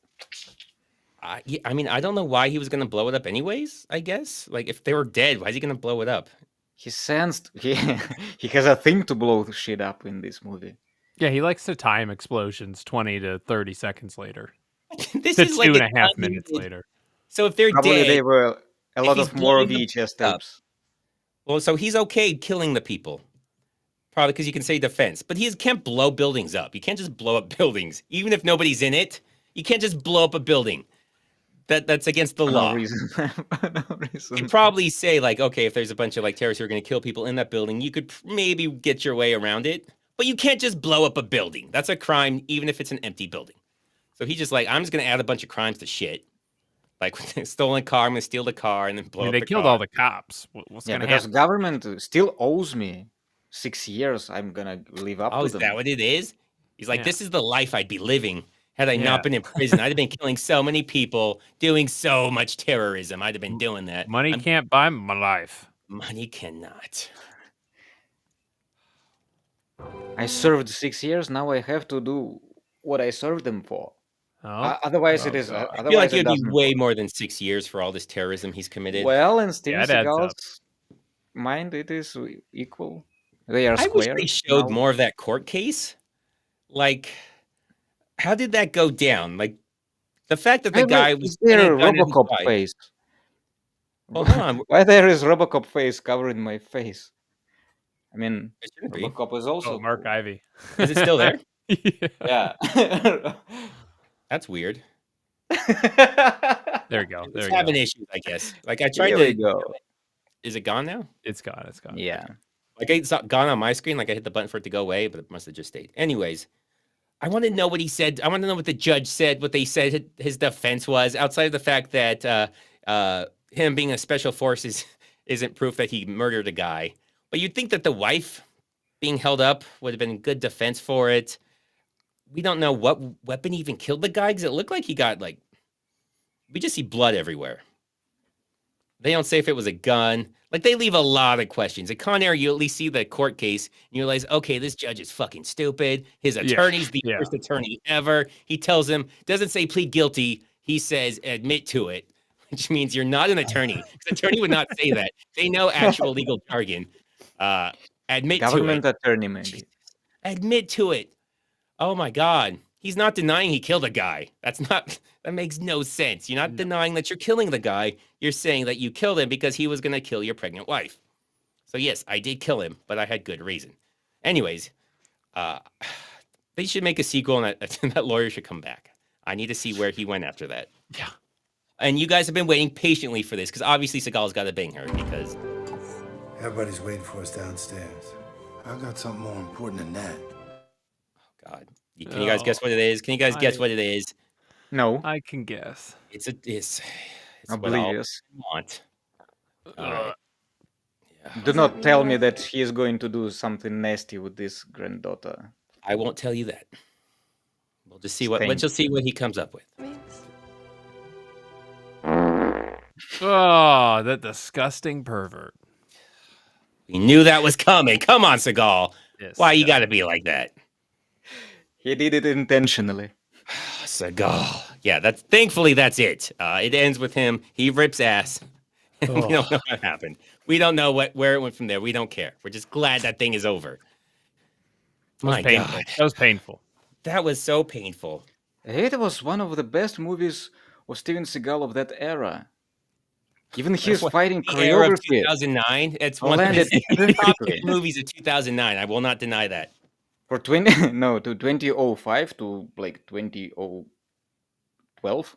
I mean, I don't know why he was going to blow it up anyways, I guess. Like, if they were dead, why is he going to blow it up? He sensed... He has a thing to blow shit up in this movie. Yeah, he likes to time explosions 20 to 30 seconds later. This to is like 2.5 minutes later. So if they're Probably dead... they were a lot he's of more blowing VHS up. tapes. Well, so he's okay killing the people. Probably because you can say defense. But he can't blow buildings up. You can't just blow up buildings. Even if nobody's in it, you can't just blow up a building. That's against the law. No reason. No reason. You could probably say, like, okay, if there's a bunch of like terrorists who are going to kill people in that building, you could maybe get your way around it. But you can't just blow up a building. That's a crime, even if it's an empty building. So he's just like, I'm just going to add a bunch of crimes to shit. Like, stolen car, I'm going to steal the car and then blow up the car. They killed all the cops. What's going to happen? Because government still owes me 6 years. I'm going to live up to them. Is that what it is? He's like, this is the life I'd be living had I not been in prison. I'd have been killing so many people, doing so much terrorism. I'd have been doing that. Money can't buy my life. Money cannot. I served 6 years. Now I have to do what I served them for. Oh. Otherwise, it is. I feel like it'd be way more than 6 years for all this terrorism he's committed. Well, in Steven Seagal's mind, it is equal. They are square. I wish they showed more of that court case. Like, how did that go down? Like, the fact that the guy was... Is there a Robocop face? Well, hold on. Why there is Robocop face covering my face? I mean, Robocop is also... Oh, Mark Ivy. Is it still there? Yeah. That's weird. There we go. It's having issues, I guess. Like, I tried to... Go. Is it gone now? It's gone. It's gone. Yeah. Like, it's gone on my screen. Like, I hit the button for it to go away, but it must have just stayed. Anyways, I want to know what he said. I want to know what the judge said, what they said his defense was, outside of the fact that him being a special force isn't proof that he murdered a guy. But you'd think that the wife being held up would have been good defense for it. We don't know what weapon even killed the guy, because it looked like he got, like... We just see blood everywhere. They don't say if it was a gun. Like, they leave a lot of questions. At Con Air, you at least see the court case, and you realize, okay, this judge is fucking stupid. His attorney's the worst attorney ever. He tells him, doesn't say plead guilty. He says admit to it, which means you're not an attorney. The attorney would not say that. They know actual legal jargon. Admit Government to it. Attorney, maybe. Admit to it. Oh, my God. He's not denying he killed a guy. That makes no sense. You're not denying that you're killing the guy. You're saying that you killed him because he was going to kill your pregnant wife. So yes, I did kill him, but I had good reason. Anyways, they should make a sequel, and that lawyer should come back. I need to see where he went after that. Yeah. And you guys have been waiting patiently for this, because obviously Seagal's got to bang her, because... Everybody's waiting for us downstairs. I got something more important than that. Oh, God. Can you guys guess what it is? Can you guys guess what it is? No. I can guess. It's Oblivious. What I want. All right. Yeah. Do not tell me that he is going to do something nasty with this granddaughter. I won't tell you that. We'll just see let's just see what he comes up with. Oh, that disgusting pervert. We knew that was coming. Come on, Seagal. Yes, why you got to be like that? He did it intentionally. Seagal. Yeah, thankfully that's it. It ends with him. He rips ass. We don't know what happened. We don't know where it went from there. We don't care. We're just glad that thing is over. My God. That was painful. That was so painful. It was one of the best movies of Steven Seagal of that era. Even his fighting choreography. Of 2009. It's one of the top movies of 2009. I will not deny that. For 2005 to like 2012.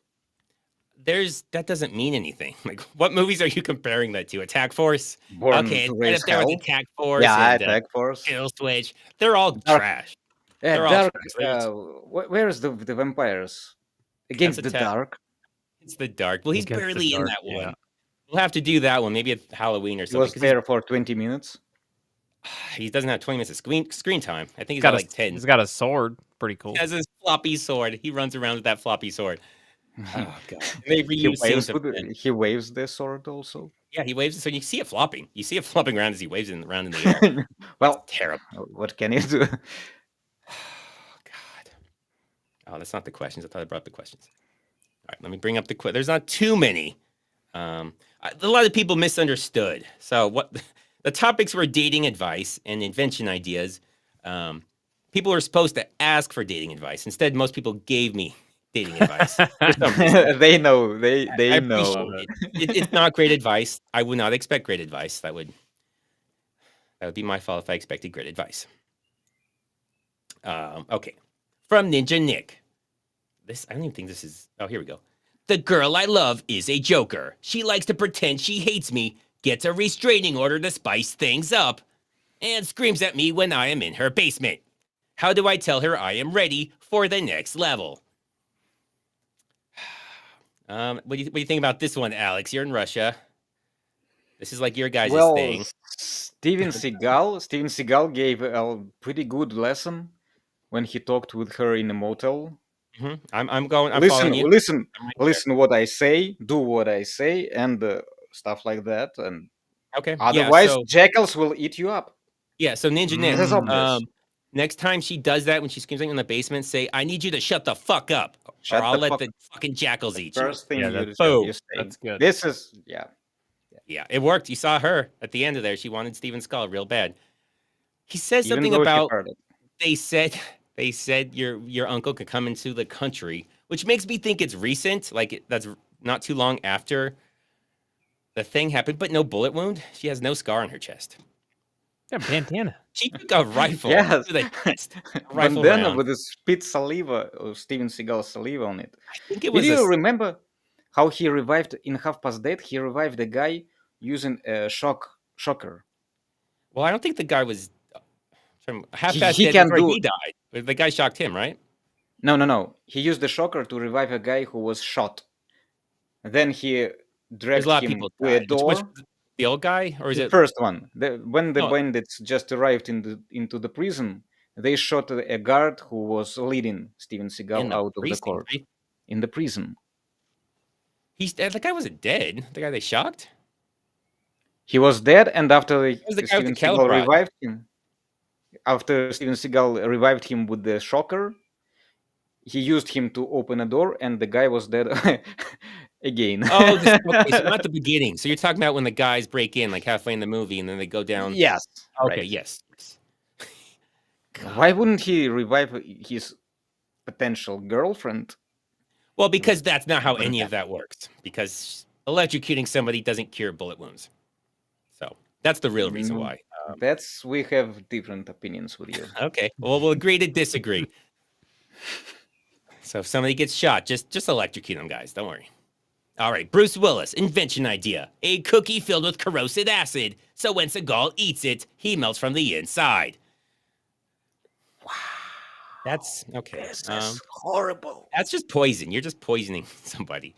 That doesn't mean anything. Like, what movies are you comparing that to? Attack Force? Born okay, to instead of there was Attack Force. Yeah, and, Attack Force. Kill Switch. They're all trash. Yeah, they're Dark. all trash. Where is the vampires? Against the Dark. It's the Dark. Well, he's barely in that one. Yeah. We'll have to do that one. Maybe at Halloween or something. He was there for 20 minutes. He doesn't have 20 minutes of screen time. I think he's got like 10. He's got a sword. Pretty cool. He has his floppy sword. He runs around with that floppy sword. Oh, God. They He reuse he waves the sword also. Yeah, he waves it. So you see it flopping. You see it flopping around as he waves it around in the air. Well, terrible. What can you do? Oh, God. Oh, that's not the questions. I thought I brought the questions. All right, let me bring up the quiz. There's not too many. A lot of people misunderstood. So what the topics were dating advice and invention ideas. People were supposed to ask for dating advice. Instead, most people gave me dating advice. They know. They I know. appreciate it. It's not great advice. I would not expect great advice. That would be my fault if I expected great advice. Okay. From Ninja Nick. I don't even think this is... Oh, here we go. The girl I love is a joker. She likes to pretend she hates me, gets a restraining order to spice things up, and screams at me when I am in her basement. How do I tell her I am ready for the next level? What do you think about this one, Alex? You're in Russia. This is like your guys' thing. Steven Seagal gave a pretty good lesson when he talked with her in a motel. Mm-hmm. I'm following you. Listen what I say, do what I say, and stuff like that. And okay, otherwise, jackals will eat you up. Yeah. So Ninja Nick, next time she does that when she screams in the basement, say, "I need you to shut the fuck up, or I'll let the fucking jackals eat you." First thing you say. That's good. This is Yeah, it worked. You saw her at the end of there. She wanted Steven Skull real bad. He says something about they said your uncle could come into the country, which makes me think it's recent. Like that's not too long after the thing happened, but no bullet wound. She has no scar on her chest. Yeah, bandana. She took a rifle. Yes. To the chest. Rifle bandana round. with the spit saliva or Steven Seagal saliva on it. I think it was. Did you remember how he revived in Half Past Dead? He revived the guy using a shocker. Well, I don't think the guy was half past dead before he died. The guy shocked him, right? No. He used the shocker to revive a guy who was shot. Then he dragged him to a door. The old guy, or is it the first one? When the bandits just arrived into the prison, they shot a guard who was leading Steven Seagal out of the court. Right? In the prison. The guy wasn't dead. The guy they shocked. He was dead, and after Steven Seagal revived him, revived him with the shocker, he used him to open a door, and the guy was dead again. Oh, okay, so not the beginning. So you're talking about when the guys break in, like halfway in the movie, and then they go down. Yes. Okay. Right. Yes. Why wouldn't he revive his potential girlfriend? Well, because that's not how any of that works. Because electrocuting somebody doesn't cure bullet wounds. So that's the real reason why. We have different opinions with you. Okay. Well, we'll agree to disagree. So if somebody gets shot, just electrocute them, guys. Don't worry. All right. Bruce Willis, invention idea. A cookie filled with corrosive acid. So when Seagal eats it, he melts from the inside. Wow. That's okay. This is horrible. That's just poison. You're just poisoning somebody.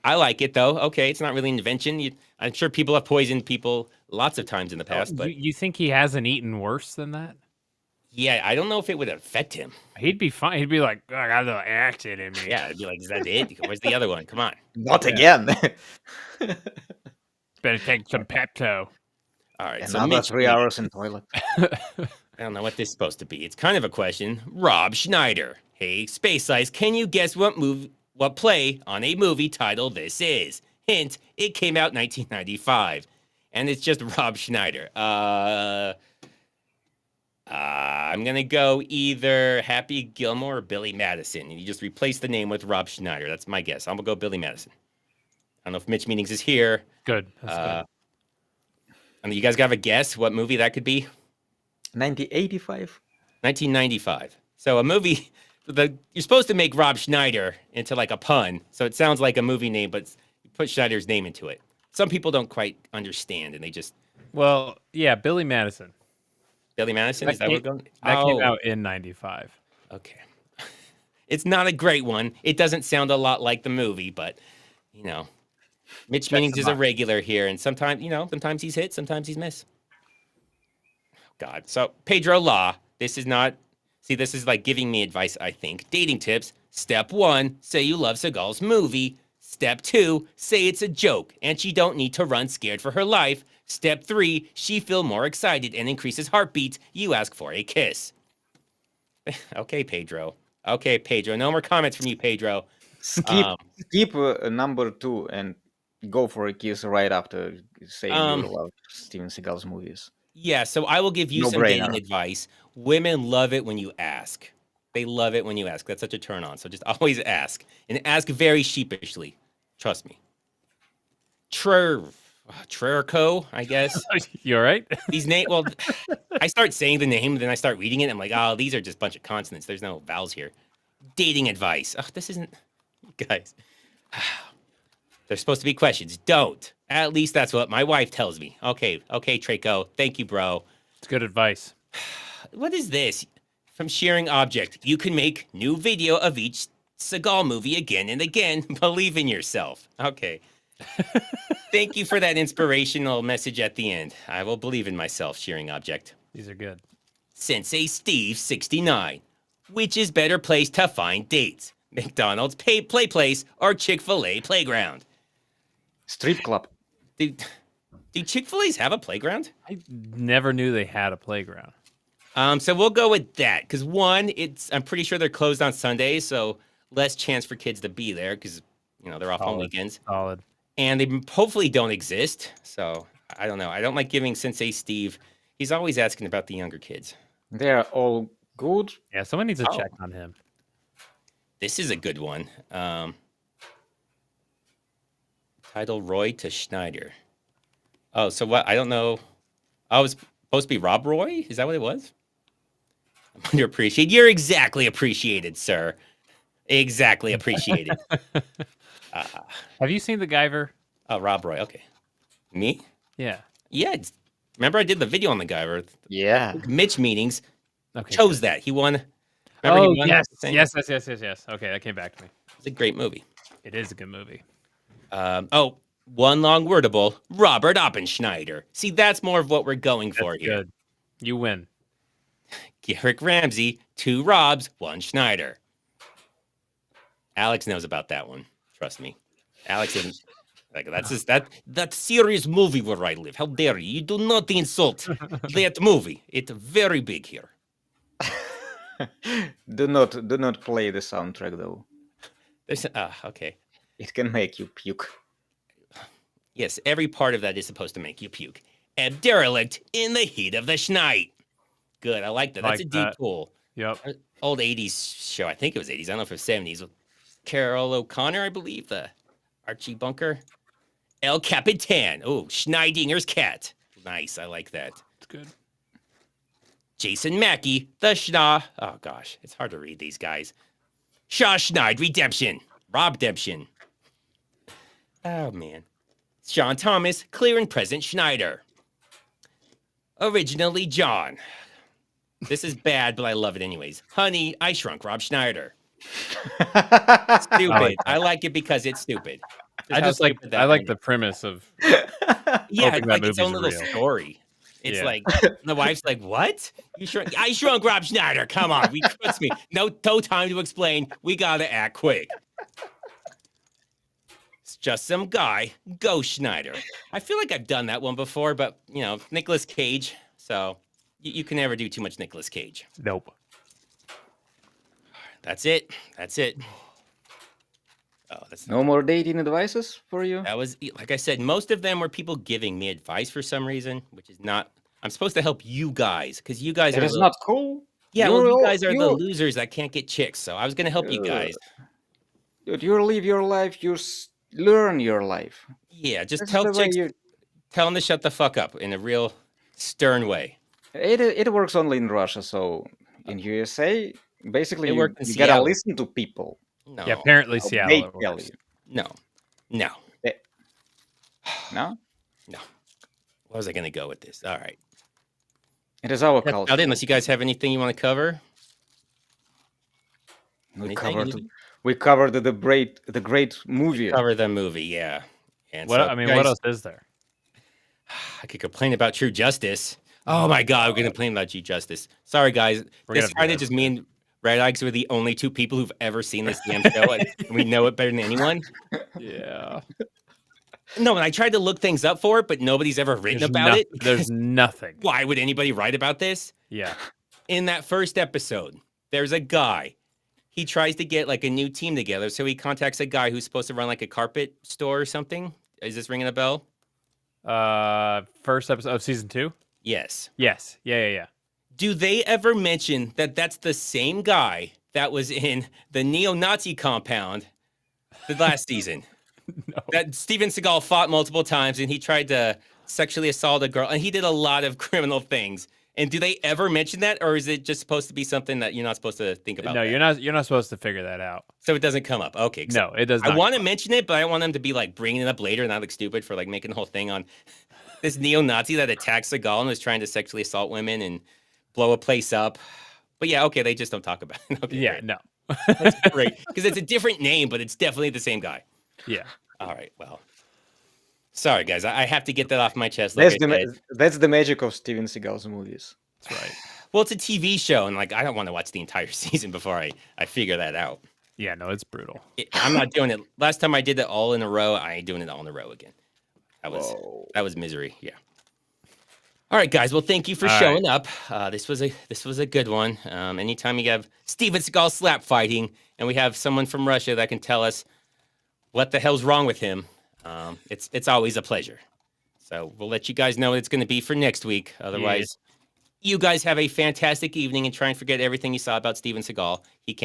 I like it though. Okay, it's not really an invention. I'm sure people have poisoned people lots of times in the past. But you think he hasn't eaten worse than that? Yeah, I don't know if it would affect him. He'd be fine. He'd be like, I got a little acid in me. Yeah, I'd be like, is that it? Where's the other one? Come on. Not again. Better take some Pepto. All right. So another 3 hours in toilet. I don't know what this is supposed to be. It's kind of a question. Rob Schneider. Hey, Space Ice, can you guess what play on a movie title this is? Hint, it came out 1995. And it's just Rob Schneider. I'm going to go either Happy Gilmore or Billy Madison. And you just replace the name with Rob Schneider. That's my guess. I'm going to go Billy Madison. I don't know if Mitch Meanings is here. Good. That's good. And you guys got a guess what movie that could be? 1985? 1995. So a movie, you're supposed to make Rob Schneider into like a pun. So it sounds like a movie name, but you put Schneider's name into it. Some people don't quite understand, and they just... Well, yeah, Billy Madison. Billy Madison? Is that what we're going? That came out in 95. Okay. It's not a great one. It doesn't sound a lot like the movie, but, you know, Mitch Meanings is a regular here, and sometimes, sometimes he's hit, sometimes he's missed. God. So, Pedro Law, this is like giving me advice, I think. Dating tips. Step 1, say you love Seagal's movie. Step 2, say it's a joke, and she don't need to run scared for her life. Step 3, she feel more excited and increases heartbeat. You ask for a kiss. Okay, Pedro. No more comments from you, Pedro. Skip number 2 and go for a kiss right after saying you love Steven Seagal's movies. Yeah, so I will give you some dating advice. Women love it when you ask. They love it when you ask. That's such a turn on. So just always ask. And ask very sheepishly. Trust me. Trerco, I guess. You all right? These names, well, I start saying the name, then I start reading it. I'm like, oh, these are just a bunch of consonants. There's no vowels here. Dating advice. Oh, this isn't, guys. There's supposed to be questions. Don't. At least that's what my wife tells me. Okay, Traco. Thank you, bro. It's good advice. What is this? From Sharing Object. You can make new video of each Seagal movie again and again. Believe in yourself. Okay. Thank you for that inspirational message at the end. I will believe in myself, Sharing Object. These are good. Sensei Steve 69. Which is better place to find dates? McDonald's play place or Chick-fil-A playground? Strip club. Do Chick-fil-A's have a playground? I never knew they had a playground. So we'll go with that because one, I'm pretty sure they're closed on Sundays, so less chance for kids to be there because they're off on weekends. Solid. And they hopefully don't exist. So I don't know. I don't like giving Sensei Steve. He's always asking about the younger kids. They're all good. Yeah, someone needs to check on him. This is a good one. Title Roy to Schneider. Oh, so what? I don't know. I was supposed to be Rob Roy? Is that what it was? I'm underappreciated. You're exactly appreciated, sir. Exactly appreciated. Have you seen The Guyver? Oh, Rob Roy. Okay. Me? Yeah. Yeah. Remember I did the video on The Guyver? Yeah. Mitch meetings. Chose that. He won. Remember he won yes. Okay, that came back to me. It's a great movie. It is a good movie. One long wordable, Robert Oppenschneider. See, that's more of what we're going for here. Good. You win. Garrick Ramsey, 2 Robs, 1 Schneider. Alex knows about that one. Trust me. Alex didn't. That's serious movie where I live. How dare you? You do not insult that movie. It's very big here. Do not play the soundtrack though. Okay. It can make you puke. Yes, every part of that is supposed to make you puke. A derelict in the heat of the schneid. Good, I like that. That's a deep pull. Yep. Old 80s show. I think it was 80s. I don't know if it was 70s. Carol O'Connor, I believe. The Archie Bunker. El Capitan. Oh, Schneidinger's cat. Nice. I like that. It's good. Jason Mackey. The Schna. Oh, gosh. It's hard to read these guys. Shaw Schneid Redemption. Robdemption. Oh, man. Sean Thomas. Clear and Present Schneider. Originally John. This is bad, but I love it anyways. Honey, I Shrunk Rob Schneider. Stupid. I like it because it's stupid. I like the premise of yeah, it's like its own little story. It's like the wife's like, "What? I shrunk Rob Schneider. Come on, trust me. No time to explain. We gotta act quick." It's just some guy. Go Schneider. I feel like I've done that one before, but Nicolas Cage. So you can never do too much Nicolas Cage. Nope. That's it. Oh, no more dating advices for you? That was, like I said, most of them were people giving me advice for some reason, which is not. I'm supposed to help you guys because you guys are. It's not cool. Yeah, you guys are the losers that can't get chicks. So I was going to help you guys. Dude, you live your life. You learn your life. Yeah, just tell chicks. Tell them to shut the fuck up in a real stern way. It works only in Russia. So in USA, basically, you gotta listen to people. No. Yeah, apparently Seattle. No. No? Where was I going to go with this? All right. It is our culture. Unless you guys have anything you want to cover. We covered the great movie. Cover the movie, yeah. And what else is there? I could complain about True Justice. Oh my God, we're going to complain about True Justice. Sorry, guys. This Friday, just me and Redeye, we're the only 2 people who've ever seen this damn show, and we know it better than anyone. Yeah. No, and I tried to look things up for it, but nobody's ever written about it. There's nothing. Why would anybody write about this? Yeah. In that first episode, there's a guy he tries to get like a new team together. So he contacts a guy who's supposed to run like a carpet store or something. Is this ringing a bell? First episode of season 2? Yes. Yes. Yeah. Do they ever mention that that's the same guy that was in the neo-Nazi compound the last season? No. That Steven Seagal fought multiple times and he tried to sexually assault a girl and he did a lot of criminal things. And do they ever mention that, or is it just supposed to be something that you're not supposed to think about? No, you're not supposed to figure that out. So it doesn't come up. Okay. No, it does not. I want to mention it, but I want them to be like bringing it up later and not look stupid for like making the whole thing on this neo-Nazi that attacked Seagal and was trying to sexually assault women and blow a place up. But yeah, okay, they just don't talk about it. Okay, yeah, great. no. That's great. Because it's a different name, but it's definitely the same guy. Yeah. All right, well. Sorry, guys. I have to get that off my chest. That's the magic of Steven Seagal's movies. That's right. Well, it's a TV show, and like I don't want to watch the entire season before I figure that out. Yeah, no, it's brutal. I'm not doing it. Last time I did it all in a row, I ain't doing it all in a row again. That was misery. Yeah. All right, guys. Well, thank you for showing up. This was a good one. Anytime you have Steven Seagal slap fighting, and we have someone from Russia that can tell us what the hell's wrong with him, it's always a pleasure. So we'll let you guys know what it's going to be for next week. Otherwise, you guys have a fantastic evening and try and forget everything you saw about Steven Seagal. He can't.